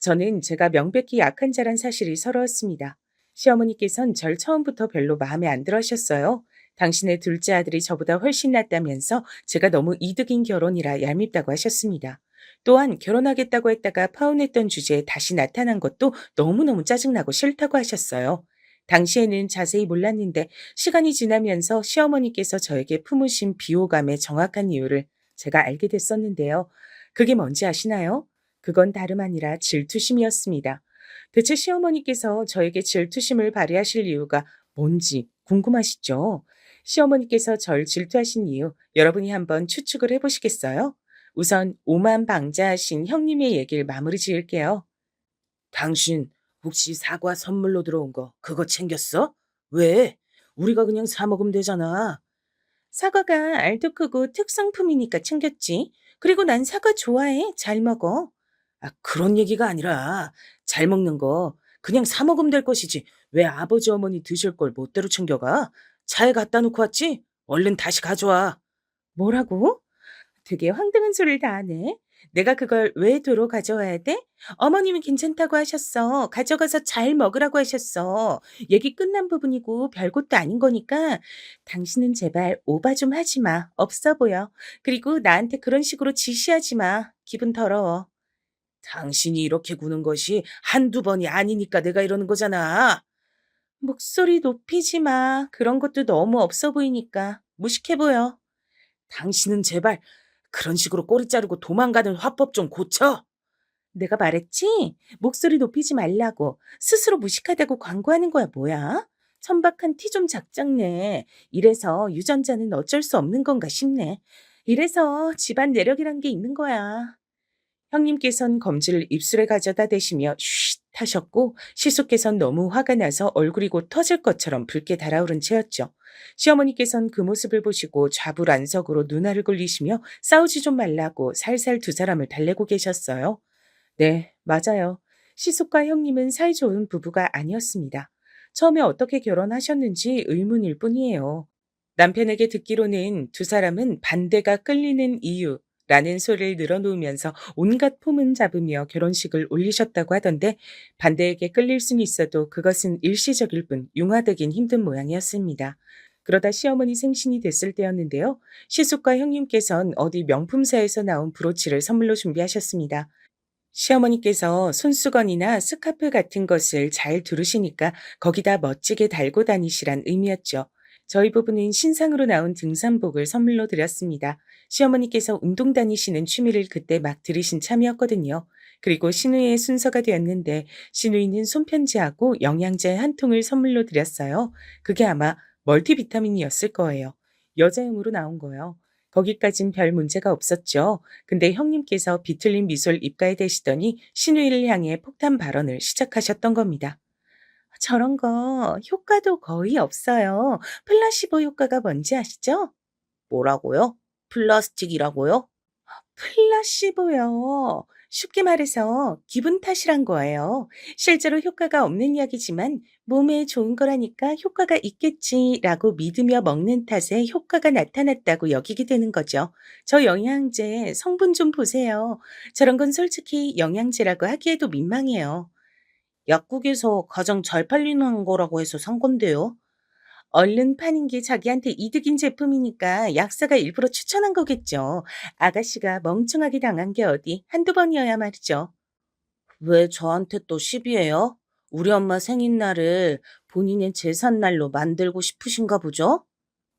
저는 제가 명백히 약한 자란 사실이 서러웠습니다. 시어머니께선 절 처음부터 별로 마음에 안 들어 하셨어요. 당신의 둘째 아들이 저보다 훨씬 낫다면서 제가 너무 이득인 결혼이라 얄밉다고 하셨습니다. 또한 결혼하겠다고 했다가 파혼했던 주제에 다시 나타난 것도 너무너무 짜증나고 싫다고 하셨어요. 당시에는 자세히 몰랐는데 시간이 지나면서 시어머니께서 저에게 품으신 비호감의 정확한 이유를 제가 알게 됐었는데요. 그게 뭔지 아시나요? 그건 다름 아니라 질투심이었습니다. 대체 시어머니께서 저에게 질투심을 발휘하실 이유가 뭔지 궁금하시죠? 시어머니께서 절 질투하신 이유 여러분이 한번 추측을 해보시겠어요? 우선 오만방자하신 형님의 얘기를 마무리 지을게요. 당신 혹시 사과 선물로 들어온 거 그거 챙겼어? 왜? 우리가 그냥 사 먹으면 되잖아. 사과가 알도 크고 특성품이니까 챙겼지. 그리고 난 사과 좋아해. 잘 먹어. 아, 그런 얘기가 아니라 잘 먹는 거 그냥 사 먹으면 될 것이지. 왜 아버지 어머니 드실 걸 멋대로 챙겨가? 차에 갖다 놓고 왔지? 얼른 다시 가져와. 뭐라고? 되게 황당한 소리를 다 하네. 내가 그걸 왜 도로 가져와야 돼? 어머님이 괜찮다고 하셨어. 가져가서 잘 먹으라고 하셨어. 얘기 끝난 부분이고 별것도 아닌 거니까 당신은 제발 오바 좀 하지 마. 없어 보여. 그리고 나한테 그런 식으로 지시하지 마. 기분 더러워. 당신이 이렇게 구는 것이 한두 번이 아니니까 내가 이러는 거잖아. 목소리 높이지 마. 그런 것도 너무 없어 보이니까. 무식해 보여. 당신은 제발 그런 식으로 꼬리 자르고 도망가는 화법 좀 고쳐. 내가 말했지? 목소리 높이지 말라고. 스스로 무식하다고 광고하는 거야 뭐야? 천박한 티 좀 작작내. 이래서 유전자는 어쩔 수 없는 건가 싶네. 이래서 집안 내력이란 게 있는 거야. 형님께선 검지를 입술에 가져다 대시며 쉿 타셨고 시숙께선 너무 화가 나서 얼굴이 곧 터질 것처럼 붉게 달아오른 채였죠. 시어머니께선 그 모습을 보시고 좌불안석으로 눈알을 굴리시며 싸우지 좀 말라고 살살 두 사람을 달래고 계셨어요. 네, 맞아요. 시숙과 형님은 사이좋은 부부가 아니었습니다. 처음에 어떻게 결혼하셨는지 의문일 뿐이에요. 남편에게 듣기로는 두 사람은 반대가 끌리는 이유라는 소리를 늘어놓으면서 온갖 폼은 잡으며 결혼식을 올리셨다고 하던데 반대에게 끌릴 수는 있어도 그것은 일시적일 뿐 융화되긴 힘든 모양이었습니다. 그러다 시어머니 생신이 됐을 때였는데요. 시숙과 형님께선 어디 명품사에서 나온 브로치를 선물로 준비하셨습니다. 시어머니께서 손수건이나 스카프 같은 것을 잘 두르시니까 거기다 멋지게 달고 다니시란 의미였죠. 저희 부부는 신상으로 나온 등산복을 선물로 드렸습니다. 시어머니께서 운동 다니시는 취미를 그때 막 들이신 참이었거든요. 그리고 시누이의 순서가 되었는데 시누이는 손편지하고 영양제 한 통을 선물로 드렸어요. 그게 아마 멀티비타민이었을 거예요. 여자용으로 나온 거요. 거기까진 별 문제가 없었죠. 근데 형님께서 비틀린 미소를 입가에 대시더니 시누이를 향해 폭탄 발언을 시작하셨던 겁니다. 저런 거 효과도 거의 없어요. 플라시보 효과가 뭔지 아시죠? 뭐라고요? 플라스틱이라고요? 플라시보요. 쉽게 말해서 기분 탓이란 거예요. 실제로 효과가 없는 약이지만 몸에 좋은 거라니까 효과가 있겠지라고 믿으며 먹는 탓에 효과가 나타났다고 여기게 되는 거죠. 저 영양제 성분 좀 보세요. 저런 건 솔직히 영양제라고 하기에도 민망해요. 약국에서 가장 잘 팔리는 거라고 해서 산 건데요. 얼른 파는 게 자기한테 이득인 제품이니까 약사가 일부러 추천한 거겠죠. 아가씨가 멍청하게 당한 게 어디 한두 번이어야 말이죠. 왜 저한테 또 시비해요? 우리 엄마 생일날을 본인의 제삿날로 만들고 싶으신가 보죠?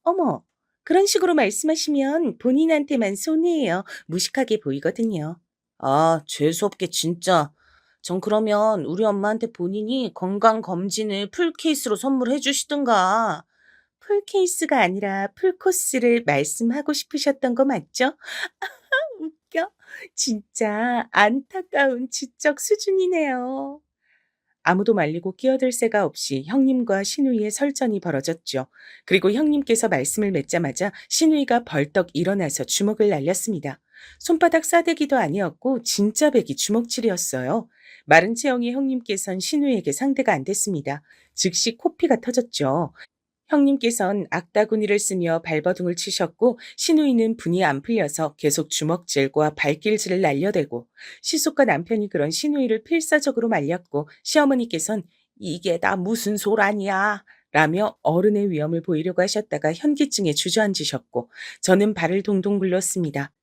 어머, 그런 식으로 말씀하시면 본인한테만 손해예요. 무식하게 보이거든요. 아, 재수없게 진짜. 전 그러면 우리 엄마한테 본인이 건강검진을 풀케이스로 선물해 주시든가. 풀케이스가 아니라 풀코스를 말씀하고 싶으셨던 거 맞죠? 웃겨. 진짜 안타까운 지적 수준이네요. 아무도 말리고 끼어들 새가 없이 형님과 시누이의 설전이 벌어졌죠. 그리고 형님께서 말씀을 맺자마자 시누이가 벌떡 일어나서 주먹을 날렸습니다. 손바닥 싸대기도 아니었고 진짜 배기 주먹질이었어요. 마른 체형의 형님께선 시누이에게 상대가 안 됐습니다. 즉시 코피가 터졌죠. 형님께선 악다구니를 쓰며 발버둥을 치셨고 시누이는 분이 안 풀려서 계속 주먹질과 발길질을 날려대고 시숙과 남편이 그런 시누이를 필사적으로 말렸고 시어머니께선 이게 다 무슨 소란이야 라며 어른의 위엄을 보이려고 하셨다가 현기증에 주저앉으셨고 저는 발을 동동 굴렀습니다.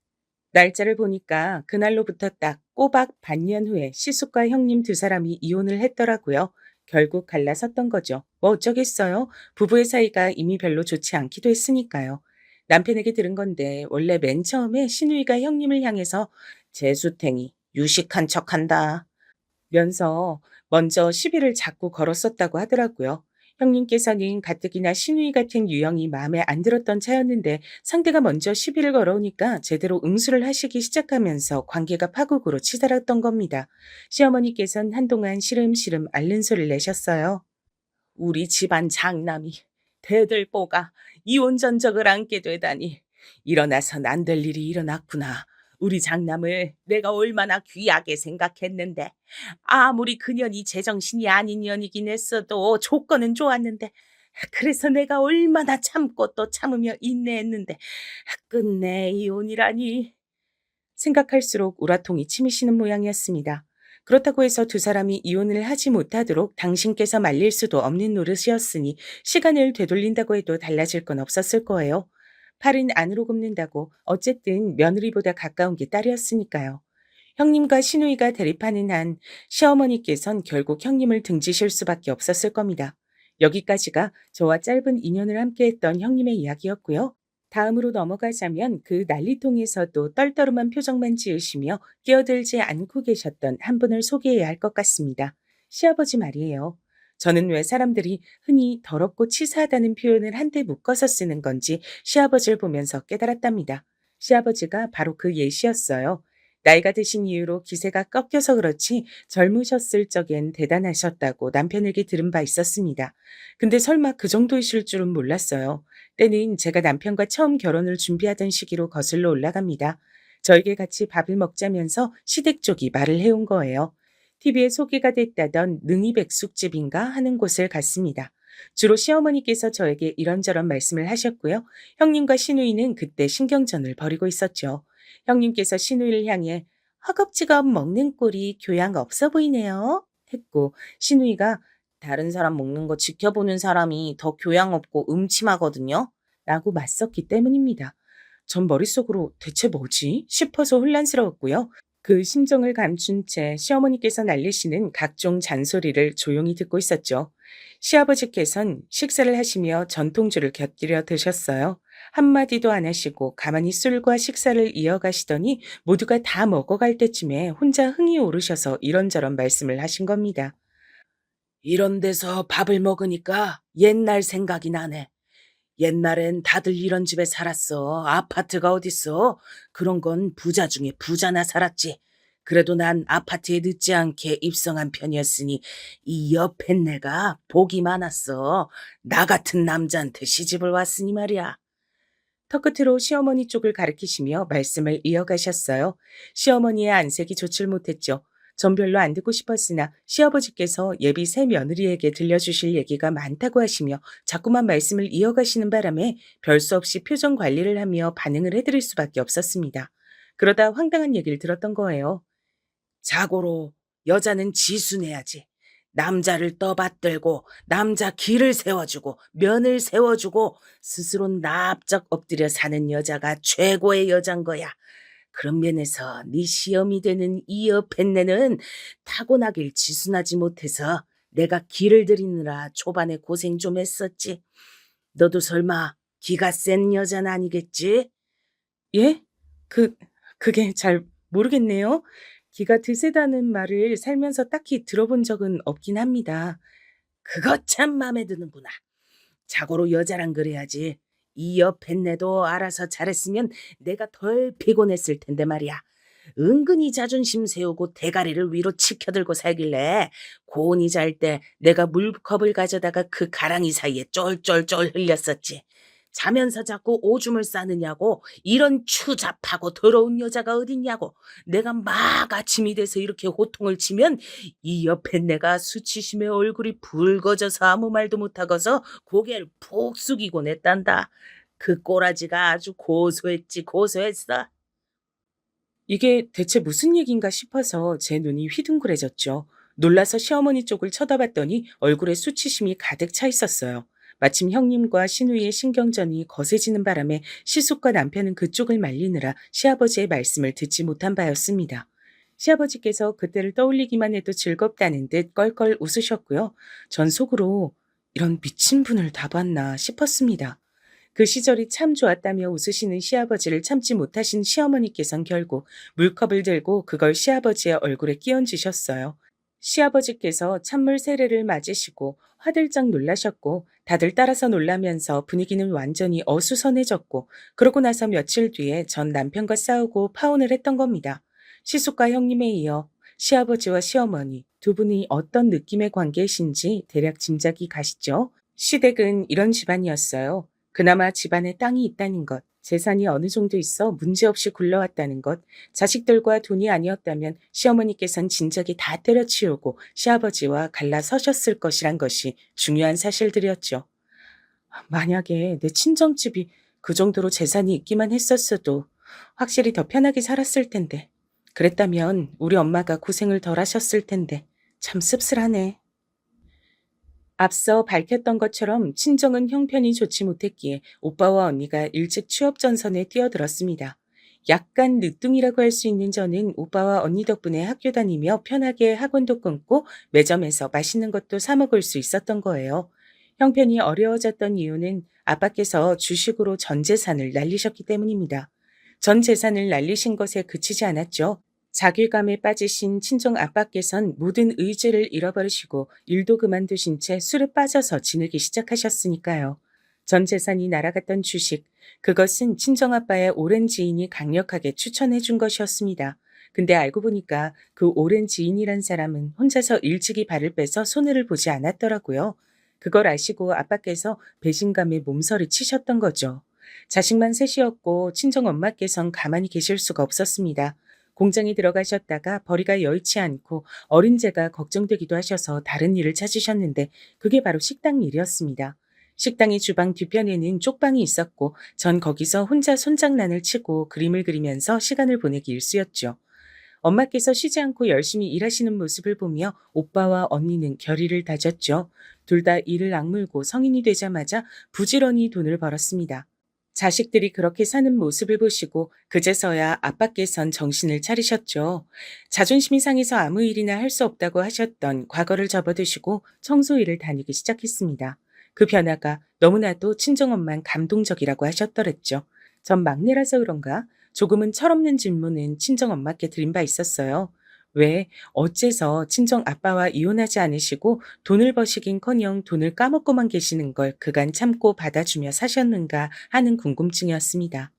날짜를 보니까 그날로부터 딱 꼬박 반년 후에 시숙과 형님 두 사람이 이혼을 했더라고요. 결국 갈라섰던 거죠. 뭐 어쩌겠어요. 부부의 사이가 이미 별로 좋지 않기도 했으니까요. 남편에게 들은 건데 원래 맨 처음에 시누이가 형님을 향해서 재수탱이 유식한 척한다 면서 먼저 시비를 자꾸 걸었었다고 하더라고요. 형님께서는 가뜩이나 시누이 같은 유형이 마음에 안 들었던 차였는데 상대가 먼저 시비를 걸어오니까 제대로 응수를 하시기 시작하면서 관계가 파국으로 치달았던 겁니다. 시어머니께서는 한동안 시름시름 앓는 소리를 내셨어요. 우리 집안 장남이 대들보가 이혼 전적을 안게 되다니 일어나선 안 될 일이 일어났구나. 우리 장남을 내가 얼마나 귀하게 생각했는데 아무리 그년이 제정신이 아닌 년이긴 했어도 조건은 좋았는데 그래서 내가 얼마나 참고 또 참으며 인내했는데 끝내 이혼이라니. 생각할수록 우라통이 치미시는 모양이었습니다. 그렇다고 해서 두 사람이 이혼을 하지 못하도록 당신께서 말릴 수도 없는 노릇이었으니 시간을 되돌린다고 해도 달라질 건 없었을 거예요. 팔은 안으로 굽는다고 어쨌든 며느리보다 가까운 게 딸이었으니까요. 형님과 시누이가 대립하는 한 시어머니께선 결국 형님을 등지실 수밖에 없었을 겁니다. 여기까지가 저와 짧은 인연을 함께했던 형님의 이야기였고요. 다음으로 넘어가자면 그 난리통에서도 떨떠름한 표정만 지으시며 끼어들지 않고 계셨던 한 분을 소개해야 할 것 같습니다. 시아버지 말이에요. 저는 왜 사람들이 흔히 더럽고 치사하다는 표현을 한데 묶어서 쓰는 건지 시아버지를 보면서 깨달았답니다. 시아버지가 바로 그 예시였어요. 나이가 드신 이유로 기세가 꺾여서 그렇지 젊으셨을 적엔 대단하셨다고 남편에게 들은 바 있었습니다. 근데 설마 그 정도이실 줄은 몰랐어요. 때는 제가 남편과 처음 결혼을 준비하던 시기로 거슬러 올라갑니다. 저에게 같이 밥을 먹자면서 시댁 쪽이 말을 해온 거예요. TV에 소개가 됐다던 능이백숙집인가 하는 곳을 갔습니다. 주로 시어머니께서 저에게 이런저런 말씀을 하셨고요. 형님과 시누이는 그때 신경전을 벌이고 있었죠. 형님께서 시누이를 향해 허겁지겁 먹는 꼴이 교양 없어 보이네요. 했고 시누이가 다른 사람 먹는 거 지켜보는 사람이 더 교양 없고 음침하거든요. 라고 맞섰기 때문입니다. 전 머릿속으로 대체 뭐지? 싶어서 혼란스러웠고요. 그 심정을 감춘 채 시어머니께서 날리시는 각종 잔소리를 조용히 듣고 있었죠. 시아버지께선 식사를 하시며 전통주를 곁들여 드셨어요. 한마디도 안 하시고 가만히 술과 식사를 이어가시더니 모두가 다 먹어갈 때쯤에 혼자 흥이 오르셔서 이런저런 말씀을 하신 겁니다. 이런 데서 밥을 먹으니까 옛날 생각이 나네. 옛날엔 다들 이런 집에 살았어. 아파트가 어딨어. 그런 건 부자 중에 부자나 살았지. 그래도 난 아파트에 늦지 않게 입성한 편이었으니 이 옆에 내가 복이 많았어. 나 같은 남자한테 시집을 왔으니 말이야. 턱끝으로 시어머니 쪽을 가리키시며 말씀을 이어가셨어요. 시어머니의 안색이 좋질 못했죠. 전 별로 안 듣고 싶었으나 시아버지께서 예비 새 며느리에게 들려주실 얘기가 많다고 하시며 자꾸만 말씀을 이어가시는 바람에 별 수 없이 표정 관리를 하며 반응을 해드릴 수밖에 없었습니다. 그러다 황당한 얘기를 들었던 거예요. 자고로 여자는 지순해야지. 남자를 떠받들고 남자 길을 세워주고 면을 세워주고 스스로 납작 엎드려 사는 여자가 최고의 여잔 거야. 그런 면에서 네 시험이 되는 이 여팬네는 타고나길 지순하지 못해서 내가 길을 들이느라 초반에 고생 좀 했었지. 너도 설마 기가 센 여자는 아니겠지? 예? 그게 잘 모르겠네요. 기가 드세다는 말을 살면서 딱히 들어본 적은 없긴 합니다. 그거 참 맘에 드는구나. 자고로 여자란 그래야지. 이 여팬네도 알아서 잘했으면 내가 덜 피곤했을 텐데 말이야. 은근히 자존심 세우고 대가리를 위로 치켜들고 살길래 고은이 잘 때 내가 물컵을 가져다가 그 가랑이 사이에 쫄쫄쫄 흘렸었지. 자면서 자꾸 오줌을 싸느냐고 이런 추잡하고 더러운 여자가 어딨냐고 내가 막 아침이 돼서 이렇게 호통을 치면 이 옆에 내가 수치심에 얼굴이 붉어져서 아무 말도 못하고서 고개를 푹 숙이곤 했단다. 그 꼬라지가 아주 고소했지 고소했어. 이게 대체 무슨 얘긴가 싶어서 제 눈이 휘둥그레졌죠. 놀라서 시어머니 쪽을 쳐다봤더니 얼굴에 수치심이 가득 차 있었어요. 마침 형님과 시누이의 신경전이 거세지는 바람에 시숙과 남편은 그쪽을 말리느라 시아버지의 말씀을 듣지 못한 바였습니다. 시아버지께서 그때를 떠올리기만 해도 즐겁다는 듯 껄껄 웃으셨고요. 전 속으로 이런 미친 분을 다 봤나 싶었습니다. 그 시절이 참 좋았다며 웃으시는 시아버지를 참지 못하신 시어머니께선 결국 물컵을 들고 그걸 시아버지의 얼굴에 끼얹으셨어요. 시아버지께서 찬물 세례를 맞으시고 화들짝 놀라셨고 다들 따라서 놀라면서 분위기는 완전히 어수선해졌고 그러고 나서 며칠 뒤에 전 남편과 싸우고 파혼을 했던 겁니다. 시숙과 형님에 이어 시아버지와 시어머니 두 분이 어떤 느낌의 관계이신지 대략 짐작이 가시죠? 시댁은 이런 집안이었어요. 그나마 집안에 땅이 있다는 것, 재산이 어느 정도 있어 문제없이 굴러왔다는 것, 자식들과 돈이 아니었다면 시어머니께선 진작에 다 때려치우고 시아버지와 갈라서셨을 것이란 것이 중요한 사실들이었죠. 만약에 내 친정집이 그 정도로 재산이 있기만 했었어도 확실히 더 편하게 살았을 텐데. 그랬다면 우리 엄마가 고생을 덜 하셨을 텐데. 참 씁쓸하네. 앞서 밝혔던 것처럼 친정은 형편이 좋지 못했기에 오빠와 언니가 일찍 취업 전선에 뛰어들었습니다. 약간 늦둥이라고 할 수 있는 저는 오빠와 언니 덕분에 학교 다니며 편하게 학원도 끊고 매점에서 맛있는 것도 사 먹을 수 있었던 거예요. 형편이 어려워졌던 이유는 아빠께서 주식으로 전 재산을 날리셨기 때문입니다. 전 재산을 날리신 것에 그치지 않았죠. 자괴감에 빠지신 친정 아빠께선 모든 의지를 잃어버리시고 일도 그만두신 채 술에 빠져서 지내기 시작하셨으니까요. 전 재산이 날아갔던 주식, 그것은 친정아빠의 오랜 지인이 강력하게 추천해 준 것이었습니다. 근데 알고 보니까 그 오랜 지인이란 사람은 혼자서 일찍이 발을 빼서 손해를 보지 않았더라고요. 그걸 아시고 아빠께서 배신감에 몸서리 치셨던 거죠. 자식만 셋이었고 친정 엄마께선 가만히 계실 수가 없었습니다. 공장에 들어가셨다가 벌이가 여의치 않고 어린 제가 걱정되기도 하셔서 다른 일을 찾으셨는데 그게 바로 식당 일이었습니다. 식당의 주방 뒤편에는 쪽방이 있었고 전 거기서 혼자 손장난을 치고 그림을 그리면서 시간을 보내기 일쑤였죠. 엄마께서 쉬지 않고 열심히 일하시는 모습을 보며 오빠와 언니는 결의를 다졌죠. 둘 다 일을 악물고 성인이 되자마자 부지런히 돈을 벌었습니다. 자식들이 그렇게 사는 모습을 보시고 그제서야 아빠께선 정신을 차리셨죠. 자존심이 상해서 아무 일이나 할 수 없다고 하셨던 과거를 접어두시고 청소 일을 다니기 시작했습니다. 그 변화가 너무나도 친정엄만 감동적이라고 하셨더랬죠. 전 막내라서 그런가? 조금은 철없는 질문은 친정엄마께 드린 바 있었어요. 왜, 어째서 친정아빠와 이혼하지 않으시고 돈을 버시긴커녕 돈을 까먹고만 계시는 걸 그간 참고 받아주며 사셨는가 하는 궁금증이었습니다.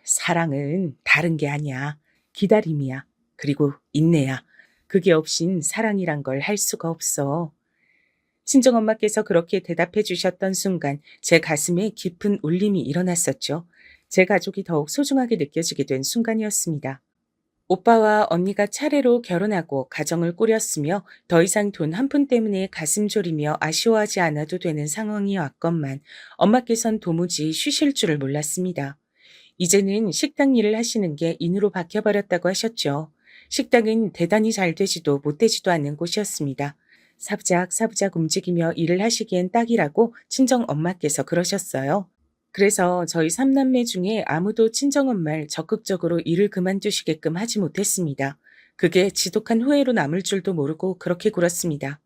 사랑은 다른 게 아니야. 기다림이야. 그리고 인내야. 그게 없인 사랑이란 걸 할 수가 없어. 친정엄마께서 그렇게 대답해 주셨던 순간 제 가슴에 깊은 울림이 일어났었죠. 제 가족이 더욱 소중하게 느껴지게 된 순간이었습니다. 오빠와 언니가 차례로 결혼하고 가정을 꾸렸으며 더 이상 돈 한 푼 때문에 가슴 졸이며 아쉬워하지 않아도 되는 상황이 왔건만 엄마께선 도무지 쉬실 줄을 몰랐습니다. 이제는 식당 일을 하시는 게 인으로 박혀버렸다고 하셨죠. 식당은 대단히 잘 되지도 못 되지도 않는 곳이었습니다. 사부작 움직이며 일을 하시기엔 딱이라고 친정 엄마께서 그러셨어요. 그래서 저희 삼남매 중에 아무도 친정엄마를 적극적으로 일을 그만두시게끔 하지 못했습니다. 그게 지독한 후회로 남을 줄도 모르고 그렇게 굴었습니다.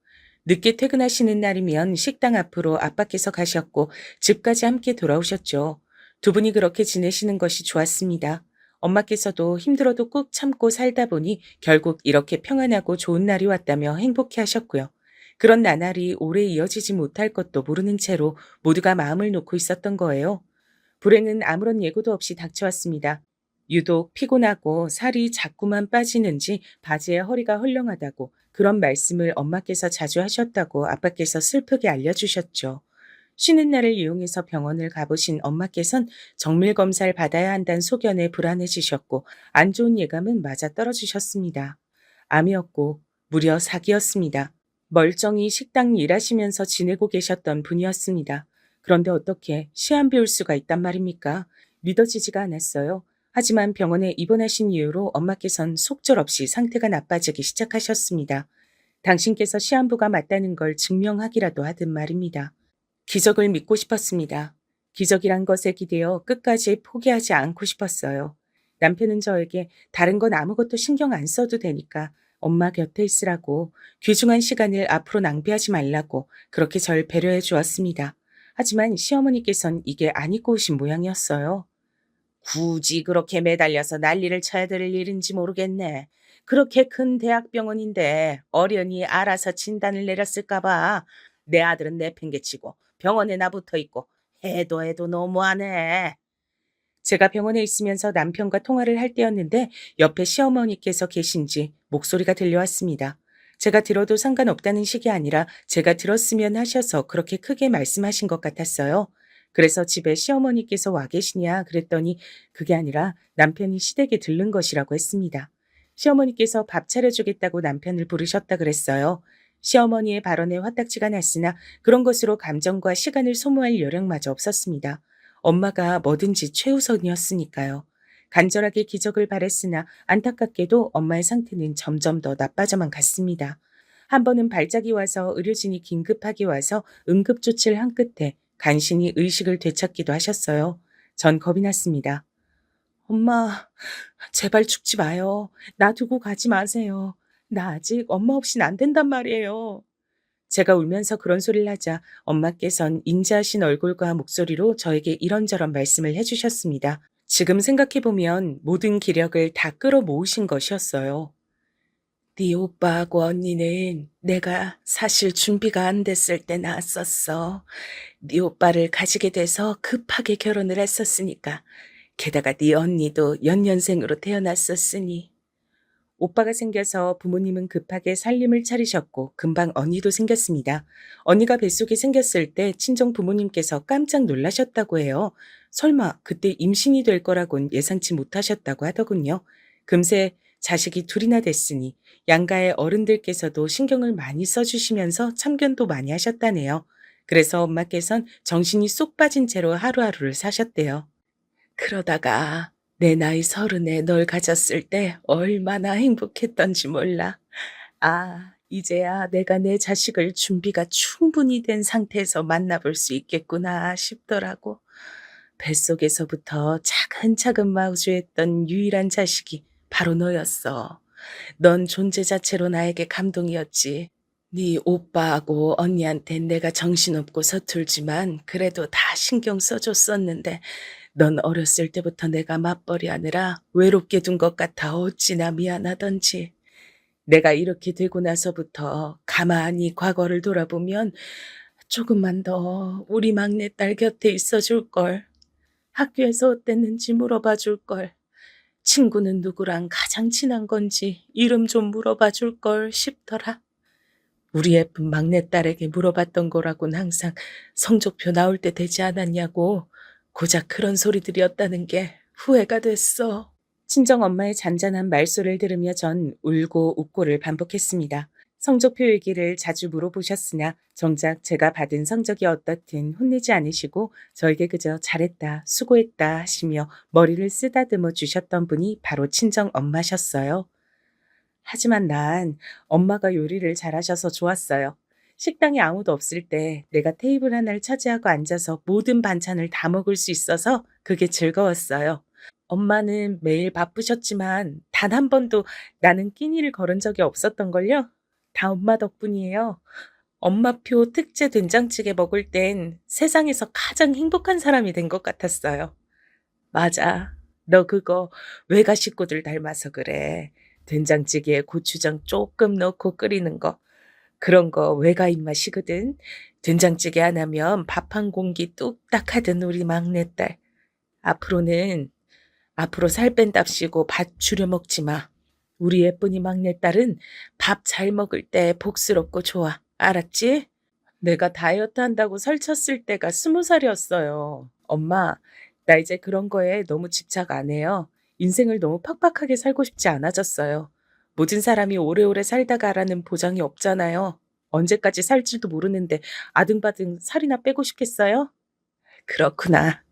늦게 퇴근하시는 날이면 식당 앞으로 아빠께서 가셨고 집까지 함께 돌아오셨죠. 두 분이 그렇게 지내시는 것이 좋았습니다. 엄마께서도 힘들어도 꾹 참고 살다 보니 결국 이렇게 평안하고 좋은 날이 왔다며 행복해 하셨고요. 그런 나날이 오래 이어지지 못할 것도 모르는 채로 모두가 마음을 놓고 있었던 거예요. 불행은 아무런 예고도 없이 닥쳐왔습니다. 유독 피곤하고 살이 자꾸만 빠지는지 바지에 허리가 헐렁하다고 그런 말씀을 엄마께서 자주 하셨다고 아빠께서 슬프게 알려주셨죠. 쉬는 날을 이용해서 병원을 가보신 엄마께선 정밀 검사를 받아야 한다는 소견에 불안해지셨고 안 좋은 예감은 맞아 떨어지셨습니다. 암이었고 무려 사기였습니다. 멀쩡히 식당 일하시면서 지내고 계셨던 분이었습니다. 그런데 어떻게 시한 비울 수가 있단 말입니까? 믿어지지가 않았어요. 하지만 병원에 입원하신 이후로 엄마께선 속절없이 상태가 나빠지기 시작하셨습니다. 당신께서 시한부가 맞다는 걸 증명하기라도 하든 말입니다. 기적을 믿고 싶었습니다. 기적이란 것에 기대어 끝까지 포기하지 않고 싶었어요. 남편은 저에게 다른 건 아무것도 신경 안 써도 되니까 엄마 곁에 있으라고 귀중한 시간을 앞으로 낭비하지 말라고 그렇게 절 배려해 주었습니다. 하지만 시어머니께선 이게 안 입고 오신 모양이었어요. 굳이 그렇게 매달려서 난리를 쳐야 될 일인지 모르겠네. 그렇게 큰 대학병원인데 어련히 알아서 진단을 내렸을까 봐. 내 아들은 내팽개치고 병원에나 붙어있고 해도 너무하네. 제가 병원에 있으면서 남편과 통화를 할 때였는데 옆에 시어머니께서 계신지 목소리가 들려왔습니다. 제가 들어도 상관없다는 식이 아니라 제가 들었으면 하셔서 그렇게 크게 말씀하신 것 같았어요. 그래서 집에 시어머니께서 와 계시냐 그랬더니 그게 아니라 남편이 시댁에 들른 것이라고 했습니다. 시어머니께서 밥 차려주겠다고 남편을 부르셨다 그랬어요. 시어머니의 발언에 화딱지가 났으나 그런 것으로 감정과 시간을 소모할 여력마저 없었습니다. 엄마가 뭐든지 최우선이었으니까요. 간절하게 기적을 바랬으나 안타깝게도 엄마의 상태는 점점 더 나빠져만 갔습니다. 한 번은 발작이 와서 의료진이 긴급하게 와서 응급조치를 한 끝에 간신히 의식을 되찾기도 하셨어요. 전 겁이 났습니다. 엄마, 제발 죽지 마요. 나 두고 가지 마세요. 나 아직 엄마 없인 안 된단 말이에요. 제가 울면서 그런 소리를 하자 엄마께선 인자하신 얼굴과 목소리로 저에게 이런저런 말씀을 해주셨습니다. 지금 생각해보면 모든 기력을 다 끌어모으신 것이었어요. 네 오빠하고 언니는 내가 사실 준비가 안 됐을 때 낳았었어. 네 오빠를 가지게 돼서 급하게 결혼을 했었으니까. 게다가 네 언니도 연년생으로 태어났었으니. 오빠가 생겨서 부모님은 급하게 살림을 차리셨고 금방 언니도 생겼습니다. 언니가 뱃속에 생겼을 때 친정 부모님께서 깜짝 놀라셨다고 해요. 설마 그때 임신이 될 거라곤 예상치 못하셨다고 하더군요. 금세 자식이 둘이나 됐으니 양가의 어른들께서도 신경을 많이 써주시면서 참견도 많이 하셨다네요. 그래서 엄마께선 정신이 쏙 빠진 채로 하루하루를 사셨대요. 그러다가 내 나이 30에 널 가졌을 때 얼마나 행복했던지 몰라. 아, 이제야 내가 내 자식을 준비가 충분히 된 상태에서 만나볼 수 있겠구나 싶더라고. 뱃속에서부터 차근차근 마주했던 유일한 자식이 바로 너였어. 넌 존재 자체로 나에게 감동이었지. 네 오빠하고 언니한텐 내가 정신없고 서툴지만 그래도 다 신경 써줬었는데 넌 어렸을 때부터 내가 맞벌이 하느라 외롭게 둔 것 같아 어찌나 미안하던지. 내가 이렇게 되고 나서부터 가만히 과거를 돌아보면 조금만 더 우리 막내딸 곁에 있어줄 걸. 학교에서 어땠는지 물어봐 줄 걸. 친구는 누구랑 가장 친한 건지 이름 좀 물어봐 줄 걸 싶더라. 우리 예쁜 막내딸에게 물어봤던 거라곤 항상 성적표 나올 때 되지 않았냐고 고작 그런 소리들이었다는 게 후회가 됐어. 친정엄마의 잔잔한 말소를 들으며 전 울고 웃고를 반복했습니다. 성적표 얘기를 자주 물어보셨으나 정작 제가 받은 성적이 어떻든 혼내지 않으시고 저에게 그저 잘했다, 수고했다 하시며 머리를 쓰다듬어 주셨던 분이 바로 친정엄마셨어요. 하지만 난 엄마가 요리를 잘하셔서 좋았어요. 식당에 아무도 없을 때 내가 테이블 하나를 차지하고 앉아서 모든 반찬을 다 먹을 수 있어서 그게 즐거웠어요. 엄마는 매일 바쁘셨지만 단 한 번도 나는 끼니를 거른 적이 없었던걸요? 다 엄마 덕분이에요. 엄마표 특제 된장찌개 먹을 땐 세상에서 가장 행복한 사람이 된 것 같았어요. 맞아. 너 그거 외가 식구들 닮아서 그래. 된장찌개에 고추장 조금 넣고 끓이는 거. 그런 거 외가 입맛이거든. 된장찌개 안 하면 밥 한 공기 뚝딱 하던 우리 막내딸. 앞으로는 앞으로 살 뺀답시고 밥 줄여 먹지 마. 우리 예쁜이 막내딸은 밥 잘 먹을 때 복스럽고 좋아. 알았지? 내가 다이어트 한다고 살쪘을 때가 20살이었어요. 엄마, 나 이제 그런 거에 너무 집착 안 해요. 인생을 너무 팍팍하게 살고 싶지 않아졌어요. 모든 사람이 오래오래 살다 가라는 보장이 없잖아요. 언제까지 살지도 모르는데 아등바등 살이나 빼고 싶겠어요? 그렇구나.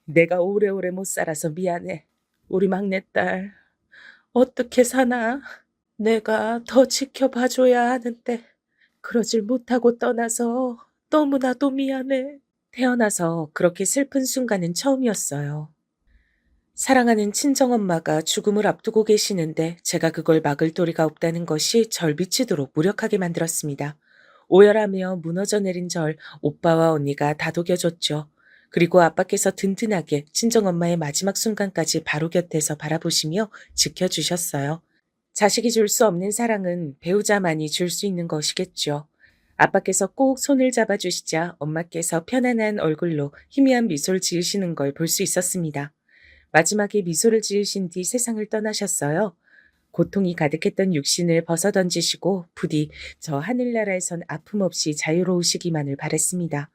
내가 오래오래 못 살아서 미안해. 우리 막내딸, 어떻게 사나? 내가 더 지켜봐줘야 하는데, 그러질 못하고 떠나서 너무나도 미안해. 태어나서 그렇게 슬픈 순간은 처음이었어요. 사랑하는 친정엄마가 죽음을 앞두고 계시는데 제가 그걸 막을 도리가 없다는 것이 절 미치도록 무력하게 만들었습니다. 오열하며 무너져 내린 절 오빠와 언니가 다독여줬죠. 그리고 아빠께서 든든하게 친정엄마의 마지막 순간까지 바로 곁에서 바라보시며 지켜주셨어요. 자식이 줄 수 없는 사랑은 배우자만이 줄 수 있는 것이겠죠. 아빠께서 꼭 손을 잡아주시자 엄마께서 편안한 얼굴로 희미한 미소를 지으시는 걸 볼 수 있었습니다. 마지막에 미소를 지으신 뒤 세상을 떠나셨어요. 고통이 가득했던 육신을 벗어던지시고 부디 저 하늘나라에선 아픔 없이 자유로우시기만을 바랬습니다.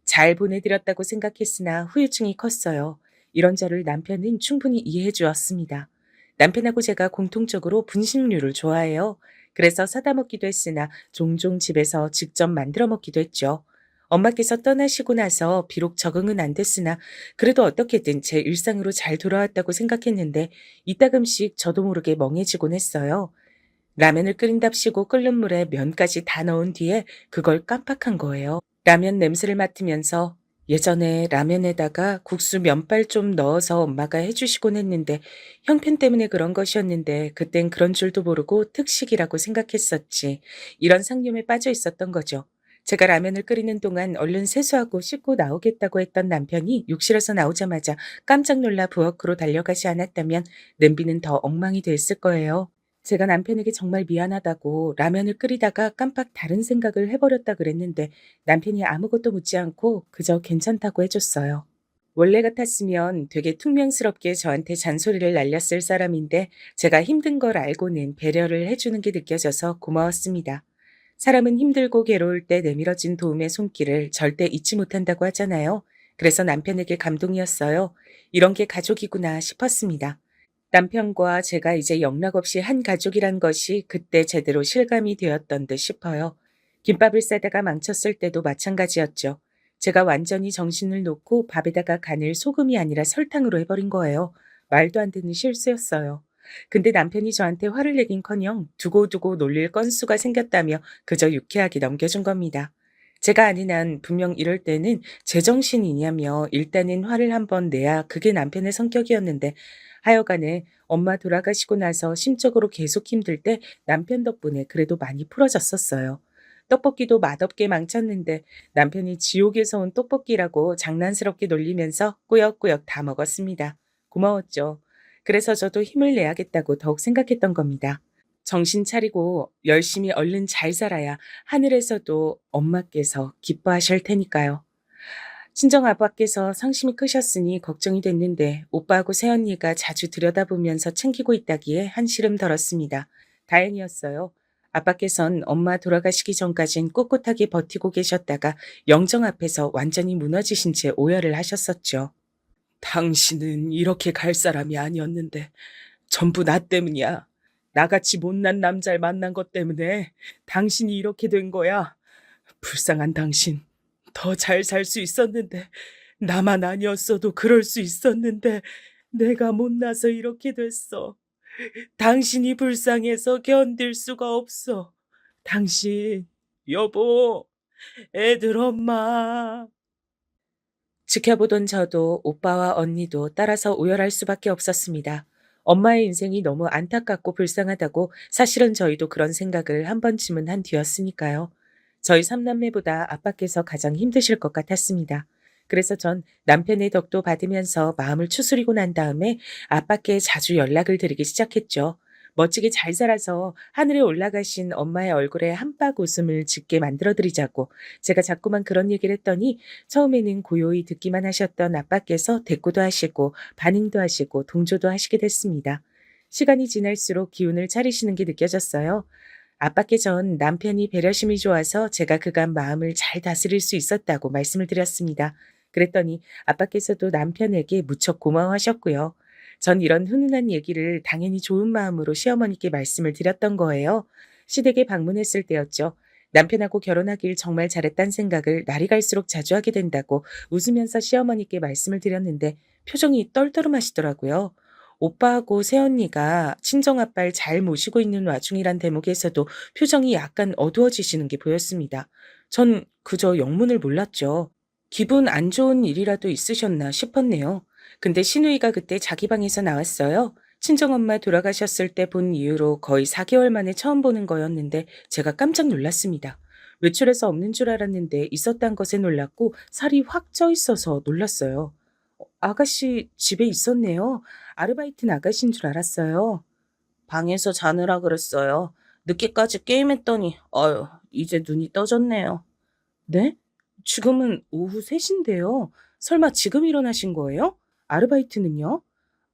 잘 보내드렸다고 생각했으나 후유증이 컸어요. 이런 저를 남편은 충분히 이해해 주었습니다. 남편하고 제가 공통적으로 분식류를 좋아해요. 그래서 사다 먹기도 했으나 종종 집에서 직접 만들어 먹기도 했죠. 엄마께서 떠나시고 나서 비록 적응은 안 됐으나 그래도 어떻게든 제 일상으로 잘 돌아왔다고 생각했는데 이따금씩 저도 모르게 멍해지곤 했어요. 라면을 끓인답시고 끓는 물에 면까지 다 넣은 뒤에 그걸 깜빡한 거예요. 라면 냄새를 맡으면서 예전에 라면에다가 국수 면발 좀 넣어서 엄마가 해주시곤 했는데 형편 때문에 그런 것이었는데 그땐 그런 줄도 모르고 특식이라고 생각했었지. 이런 상념에 빠져 있었던 거죠. 제가 라면을 끓이는 동안 얼른 세수하고 씻고 나오겠다고 했던 남편이 욕실에서 나오자마자 깜짝 놀라 부엌으로 달려가지 않았다면 냄비는 더 엉망이 됐을 거예요. 제가 남편에게 정말 미안하다고 라면을 끓이다가 깜빡 다른 생각을 해버렸다 그랬는데 남편이 아무것도 묻지 않고 그저 괜찮다고 해줬어요. 원래 같았으면 되게 퉁명스럽게 저한테 잔소리를 날렸을 사람인데 제가 힘든 걸 알고는 배려를 해주는 게 느껴져서 고마웠습니다. 사람은 힘들고 괴로울 때 내밀어진 도움의 손길을 절대 잊지 못한다고 하잖아요. 그래서 남편에게 감동이었어요. 이런 게 가족이구나 싶었습니다. 남편과 제가 이제 영락없이 한 가족이란 것이 그때 제대로 실감이 되었던 듯 싶어요. 김밥을 싸다가 망쳤을 때도 마찬가지였죠. 제가 완전히 정신을 놓고 밥에다가 간을 소금이 아니라 설탕으로 해버린 거예요. 말도 안 되는 실수였어요. 근데 남편이 저한테 화를 내긴커녕 두고두고 놀릴 건수가 생겼다며 그저 유쾌하게 넘겨준 겁니다. 제가 아는 한 분명 이럴 때는 제정신이냐며 일단은 화를 한번 내야 그게 남편의 성격이었는데 하여간에 엄마 돌아가시고 나서 심적으로 계속 힘들 때 남편 덕분에 그래도 많이 풀어졌었어요. 떡볶이도 맛없게 망쳤는데 남편이 지옥에서 온 떡볶이라고 장난스럽게 놀리면서 꾸역꾸역 다 먹었습니다. 고마웠죠. 그래서 저도 힘을 내야겠다고 더욱 생각했던 겁니다. 정신 차리고 열심히 얼른 잘 살아야 하늘에서도 엄마께서 기뻐하실 테니까요. 친정아빠께서 상심이 크셨으니 걱정이 됐는데 오빠하고 새언니가 자주 들여다보면서 챙기고 있다기에 한시름 덜었습니다. 다행이었어요. 아빠께선 엄마 돌아가시기 전까진 꿋꿋하게 버티고 계셨다가 영정 앞에서 완전히 무너지신 채 오열을 하셨었죠. 당신은 이렇게 갈 사람이 아니었는데 전부 나 때문이야. 나같이 못난 남자를 만난 것 때문에 당신이 이렇게 된 거야. 불쌍한 당신. 더 잘 살 수 있었는데 나만 아니었어도 그럴 수 있었는데 내가 못나서 이렇게 됐어. 당신이 불쌍해서 견딜 수가 없어. 당신, 여보, 애들 엄마. 지켜보던 저도 오빠와 언니도 따라서 오열할 수밖에 없었습니다. 엄마의 인생이 너무 안타깝고 불쌍하다고 사실은 저희도 그런 생각을 한 번쯤은 한 뒤였으니까요. 저희 삼남매보다 아빠께서 가장 힘드실 것 같았습니다. 그래서 전 남편의 덕도 받으면서 마음을 추스리고 난 다음에 아빠께 자주 연락을 드리기 시작했죠. 멋지게 잘 살아서 하늘에 올라가신 엄마의 얼굴에 한박 웃음을 짓게 만들어드리자고 제가 자꾸만 그런 얘기를 했더니 처음에는 고요히 듣기만 하셨던 아빠께서 대꾸도 하시고 반응도 하시고 동조도 하시게 됐습니다. 시간이 지날수록 기운을 차리시는 게 느껴졌어요. 아빠께 전 남편이 배려심이 좋아서 제가 그간 마음을 잘 다스릴 수 있었다고 말씀을 드렸습니다. 그랬더니 아빠께서도 남편에게 무척 고마워하셨고요. 전 이런 훈훈한 얘기를 당연히 좋은 마음으로 시어머니께 말씀을 드렸던 거예요. 시댁에 방문했을 때였죠. 남편하고 결혼하길 정말 잘했다는 생각을 날이 갈수록 자주 하게 된다고 웃으면서 시어머니께 말씀을 드렸는데 표정이 떨떠름하시더라고요. 오빠하고 새언니가 친정아빠를 잘 모시고 있는 와중이란 대목에서도 표정이 약간 어두워지시는 게 보였습니다. 전 그저 영문을 몰랐죠. 기분 안 좋은 일이라도 있으셨나 싶었네요. 근데 신우이가 그때 자기 방에서 나왔어요. 친정엄마 돌아가셨을 때 본 이후로 거의 4개월 만에 처음 보는 거였는데 제가 깜짝 놀랐습니다. 외출해서 없는 줄 알았는데 있었단 것에 놀랐고 살이 확 쪄 있어서 놀랐어요. 아가씨 집에 있었네요. 아르바이트 나가신 줄 알았어요. 방에서 자느라 그랬어요. 늦게까지 게임했더니 이제 눈이 떠졌네요. 네? 지금은 오후 3시인데요. 설마 지금 일어나신 거예요? 아르바이트는요?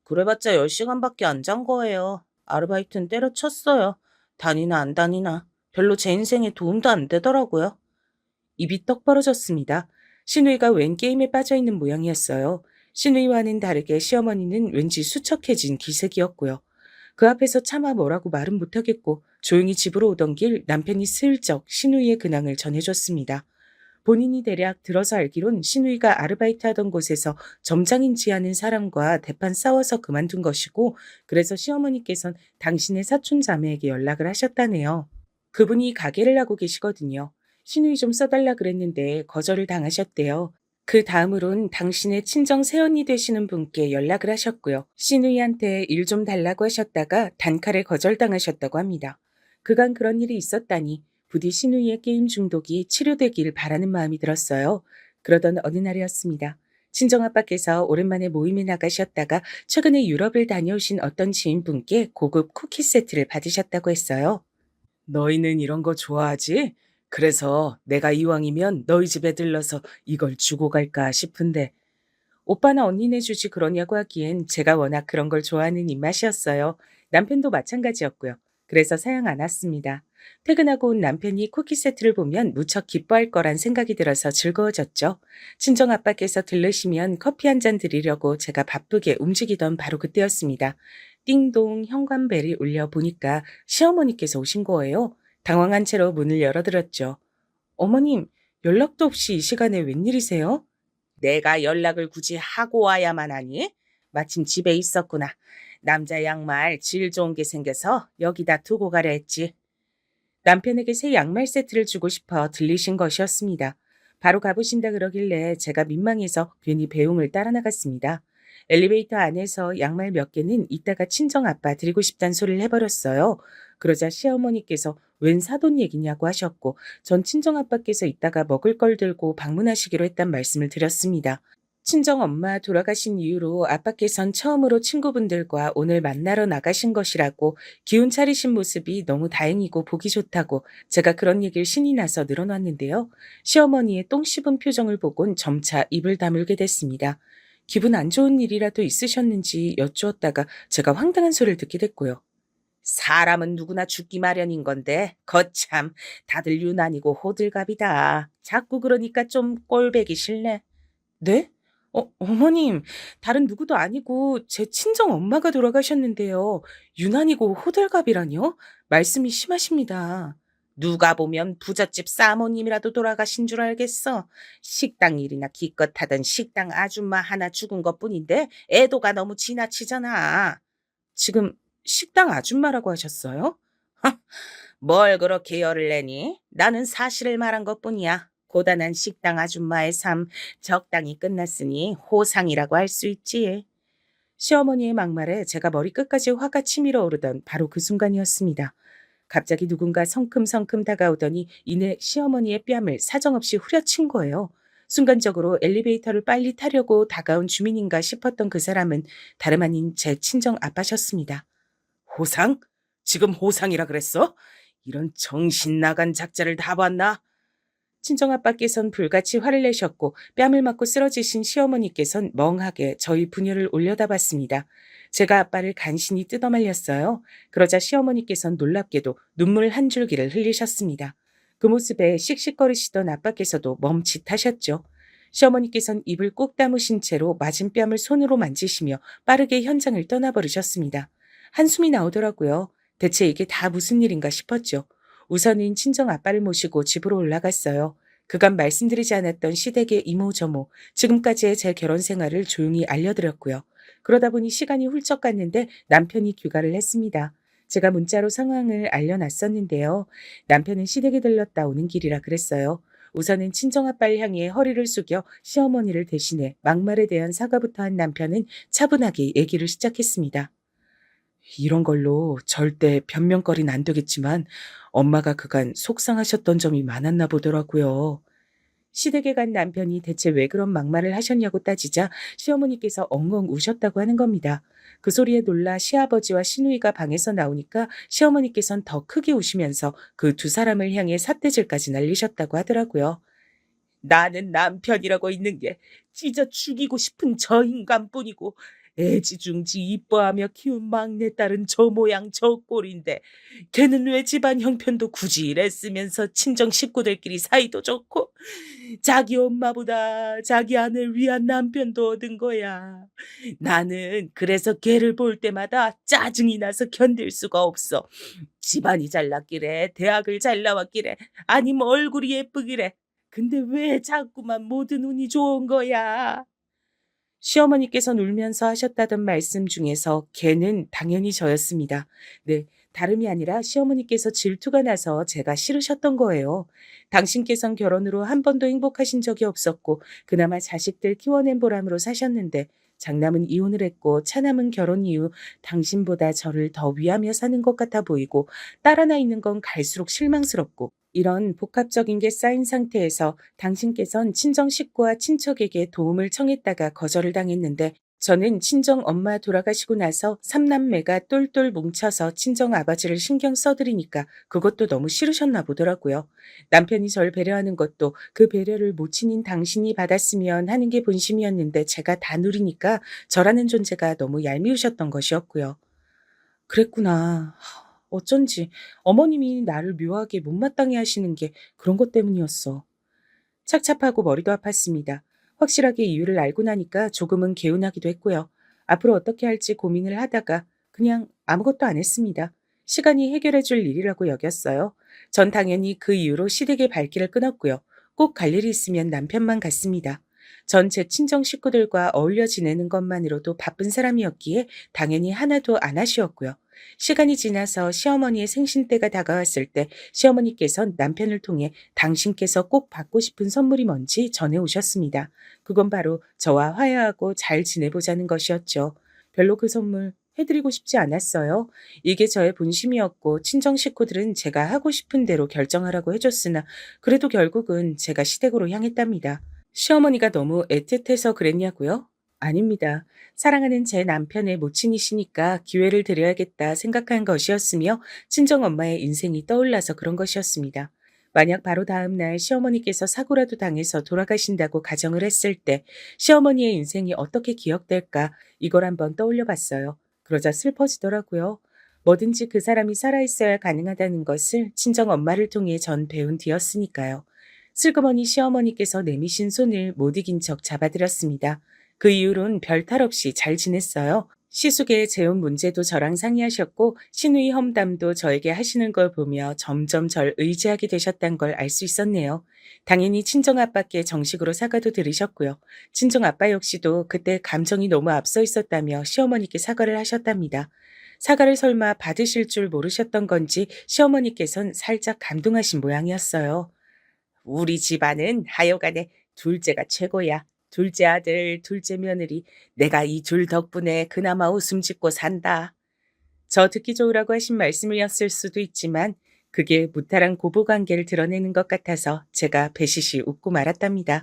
그래봤자 10시간밖에 안 잔 거예요. 아르바이트는 때려쳤어요. 다니나 안 다니나. 별로 제 인생에 도움도 안 되더라고요. 입이 떡 벌어졌습니다. 신우이가 웬 게임에 빠져있는 모양이었어요. 신우이와는 다르게 시어머니는 왠지 수척해진 기색이었고요. 그 앞에서 차마 뭐라고 말은 못하겠고 조용히 집으로 오던 길 남편이 슬쩍 신우이의 근황을 전해줬습니다. 본인이 대략 들어서 알기론 신우이가 아르바이트 하던 곳에서 점장인지 하는 사람과 대판 싸워서 그만둔 것이고 그래서 시어머니께선 당신의 사촌 자매에게 연락을 하셨다네요. 그분이 가게를 하고 계시거든요. 신우이 좀 써달라 그랬는데 거절을 당하셨대요. 그 다음으론 당신의 친정 새언니 되시는 분께 연락을 하셨고요. 신우이한테 일 좀 달라고 하셨다가 단칼에 거절당하셨다고 합니다. 그간 그런 일이 있었다니 부디 신우이의 게임 중독이 치료되길 바라는 마음이 들었어요. 그러던 어느 날이었습니다. 친정아빠께서 오랜만에 모임에 나가셨다가 최근에 유럽을 다녀오신 어떤 지인분께 고급 쿠키 세트를 받으셨다고 했어요. 너희는 이런 거 좋아하지? 그래서 내가 이왕이면 너희 집에 들러서 이걸 주고 갈까 싶은데 오빠나 언니네 주지 그러냐고 하기엔 제가 워낙 그런 걸 좋아하는 입맛이었어요. 남편도 마찬가지였고요. 그래서 사양 안 왔습니다. 퇴근하고 온 남편이 쿠키 세트를 보면 무척 기뻐할 거란 생각이 들어서 즐거워졌죠. 친정 아빠께서 들르시면 커피 한 잔 드리려고 제가 바쁘게 움직이던 바로 그때였습니다. 띵동 현관벨이 울려 보니까 시어머니께서 오신 거예요. 당황한 채로 문을 열어드렸죠. 어머님, 연락도 없이 이 시간에 웬일이세요? 내가 연락을 굳이 하고 와야만 하니? 마침 집에 있었구나. 남자 양말 질 좋은 게 생겨서 여기다 두고 가려 했지. 남편에게 새 양말 세트를 주고 싶어 들리신 것이었습니다. 바로 가보신다 그러길래 제가 민망해서 괜히 배웅을 따라 나갔습니다. 엘리베이터 안에서 양말 몇 개는 이따가 친정 아빠 드리고 싶단 소리를 해버렸어요. 그러자 시어머니께서 웬 사돈 얘기냐고 하셨고 전 친정 아빠께서 이따가 먹을 걸 들고 방문하시기로 했단 말씀을 드렸습니다. 친정 엄마 돌아가신 이후로 아빠께선 처음으로 친구분들과 오늘 만나러 나가신 것이라고 기운 차리신 모습이 너무 다행이고 보기 좋다고 제가 그런 얘기를 신이 나서 늘어놨는데요. 시어머니의 똥 씹은 표정을 보곤 점차 입을 다물게 됐습니다. 기분 안 좋은 일이라도 있으셨는지 여쭈었다가 제가 황당한 소리를 듣게 됐고요. 사람은 누구나 죽기 마련인 건데 거참 다들 유난이고 호들갑이다. 자꾸 그러니까 좀 꼴배기 싫네. 네? 어머님, 다른 누구도 아니고 제 친정 엄마가 돌아가셨는데요. 유난이고 호들갑이라뇨? 말씀이 심하십니다. 누가 보면 부잣집 사모님이라도 돌아가신 줄 알겠어. 식당 일이나 기껏 하던 식당 아줌마 하나 죽은 것뿐인데 애도가 너무 지나치잖아. 지금 식당 아줌마라고 하셨어요? 뭘 그렇게 열을 내니? 나는 사실을 말한 것뿐이야. 고단한 식당 아줌마의 삶 적당히 끝났으니 호상이라고 할 수 있지. 시어머니의 막말에 제가 머리끝까지 화가 치밀어 오르던 바로 그 순간이었습니다. 갑자기 누군가 성큼성큼 다가오더니 이내 시어머니의 뺨을 사정없이 후려친 거예요. 순간적으로 엘리베이터를 빨리 타려고 다가온 주민인가 싶었던 그 사람은 다름 아닌 제 친정 아빠셨습니다. 호상? 지금 호상이라 그랬어? 이런 정신 나간 작자를 다 봤나? 친정아빠께선 불같이 화를 내셨고 뺨을 맞고 쓰러지신 시어머니께선 멍하게 저희 부녀를 올려다봤습니다. 제가 아빠를 간신히 뜯어말렸어요. 그러자 시어머니께선 놀랍게도 눈물 한 줄기를 흘리셨습니다. 그 모습에 씩씩거리시던 아빠께서도 멈칫하셨죠. 시어머니께선 입을 꾹 다무신 채로 맞은 뺨을 손으로 만지시며 빠르게 현장을 떠나버리셨습니다. 한숨이 나오더라고요. 대체 이게 다 무슨 일인가 싶었죠. 우선은 친정 아빠를 모시고 집으로 올라갔어요. 그간 말씀드리지 않았던 시댁의 이모저모, 지금까지의 제 결혼 생활을 조용히 알려드렸고요. 그러다 보니 시간이 훌쩍 갔는데 남편이 귀가를 했습니다. 제가 문자로 상황을 알려놨었는데요. 남편은 시댁에 들렀다 오는 길이라 그랬어요. 우선은 친정아빠를 향해 허리를 숙여 시어머니를 대신해 막말에 대한 사과부터 한 남편은 차분하게 얘기를 시작했습니다. 이런 걸로 절대 변명거리는 안 되겠지만 엄마가 그간 속상하셨던 점이 많았나 보더라고요. 시댁에 간 남편이 대체 왜 그런 막말을 하셨냐고 따지자 시어머니께서 엉엉 우셨다고 하는 겁니다. 그 소리에 놀라 시아버지와 시누이가 방에서 나오니까 시어머니께선 더 크게 우시면서 그 두 사람을 향해 삿대질까지 날리셨다고 하더라고요. 나는 남편이라고 있는 게 찢어 죽이고 싶은 저 인간뿐이고 애지중지 이뻐하며 키운 막내딸은 저 모양 저 꼴인데 걔는 왜 집안 형편도 굳이 이랬으면서 친정 식구들끼리 사이도 좋고 자기 엄마보다 자기 아내를 위한 남편도 얻은 거야. 나는 그래서 걔를 볼 때마다 짜증이 나서 견딜 수가 없어. 집안이 잘났기래, 대학을 잘 나왔기래, 아니면 얼굴이 예쁘기래. 근데 왜 자꾸만 모든 운이 좋은 거야? 시어머니께서 울면서 하셨다던 말씀 중에서 걔는 당연히 저였습니다. 네, 다름이 아니라 시어머니께서 질투가 나서 제가 싫으셨던 거예요. 당신께선 결혼으로 한 번도 행복하신 적이 없었고 그나마 자식들 키워낸 보람으로 사셨는데 장남은 이혼을 했고 차남은 결혼 이후 당신보다 저를 더 위하며 사는 것 같아 보이고 딸 하나 있는 건 갈수록 실망스럽고 이런 복합적인 게 쌓인 상태에서 당신께선 친정 식구와 친척에게 도움을 청했다가 거절을 당했는데 저는 친정 엄마 돌아가시고 나서 삼남매가 똘똘 뭉쳐서 친정 아버지를 신경 써드리니까 그것도 너무 싫으셨나 보더라고요. 남편이 절 배려하는 것도 그 배려를 모친인 당신이 받았으면 하는 게 본심이었는데 제가 다 누리니까 저라는 존재가 너무 얄미우셨던 것이었고요. 그랬구나. 어쩐지 어머님이 나를 묘하게 못마땅해 하시는 게 그런 것 때문이었어. 착잡하고 머리도 아팠습니다. 확실하게 이유를 알고 나니까 조금은 개운하기도 했고요. 앞으로 어떻게 할지 고민을 하다가 그냥 아무것도 안 했습니다. 시간이 해결해 줄 일이라고 여겼어요. 전 당연히 그 이후로 시댁의 발길을 끊었고요. 꼭 갈 일이 있으면 남편만 갔습니다. 전 제 친정 식구들과 어울려 지내는 것만으로도 바쁜 사람이었기에 당연히 하나도 안 아쉬웠고요. 시간이 지나서 시어머니의 생신 때가 다가왔을 때 시어머니께선 남편을 통해 당신께서 꼭 받고 싶은 선물이 뭔지 전해 오셨습니다. 그건 바로 저와 화해하고 잘 지내보자는 것이었죠. 별로 그 선물 해드리고 싶지 않았어요. 이게 저의 본심이었고 친정 식구들은 제가 하고 싶은 대로 결정하라고 해줬으나 그래도 결국은 제가 시댁으로 향했답니다. 시어머니가 너무 애틋해서 그랬냐고요? 아닙니다. 사랑하는 제 남편의 모친이시니까 기회를 드려야겠다 생각한 것이었으며 친정엄마의 인생이 떠올라서 그런 것이었습니다. 만약 바로 다음 날 시어머니께서 사고라도 당해서 돌아가신다고 가정을 했을 때 시어머니의 인생이 어떻게 기억될까 이걸 한번 떠올려 봤어요. 그러자 슬퍼지더라고요. 뭐든지 그 사람이 살아있어야 가능하다는 것을 친정엄마를 통해 전 배운 뒤였으니까요. 슬그머니 시어머니께서 내미신 손을 못 이긴 척 잡아드렸습니다. 그 이후론 별 탈 없이 잘 지냈어요. 시숙의 재혼 문제도 저랑 상의하셨고 시누이 험담도 저에게 하시는 걸 보며 점점 절 의지하게 되셨단 걸 알 수 있었네요. 당연히 친정아빠께 정식으로 사과도 드리셨고요. 친정아빠 역시도 그때 감정이 너무 앞서 있었다며 시어머니께 사과를 하셨답니다. 사과를 설마 받으실 줄 모르셨던 건지 시어머니께선 살짝 감동하신 모양이었어요. 우리 집안은 하여간에 둘째가 최고야. 둘째 아들, 둘째 며느리, 내가 이 둘 덕분에 그나마 웃음 짓고 산다. 저 듣기 좋으라고 하신 말씀이었을 수도 있지만 그게 무탈한 고부관계를 드러내는 것 같아서 제가 배시시 웃고 말았답니다.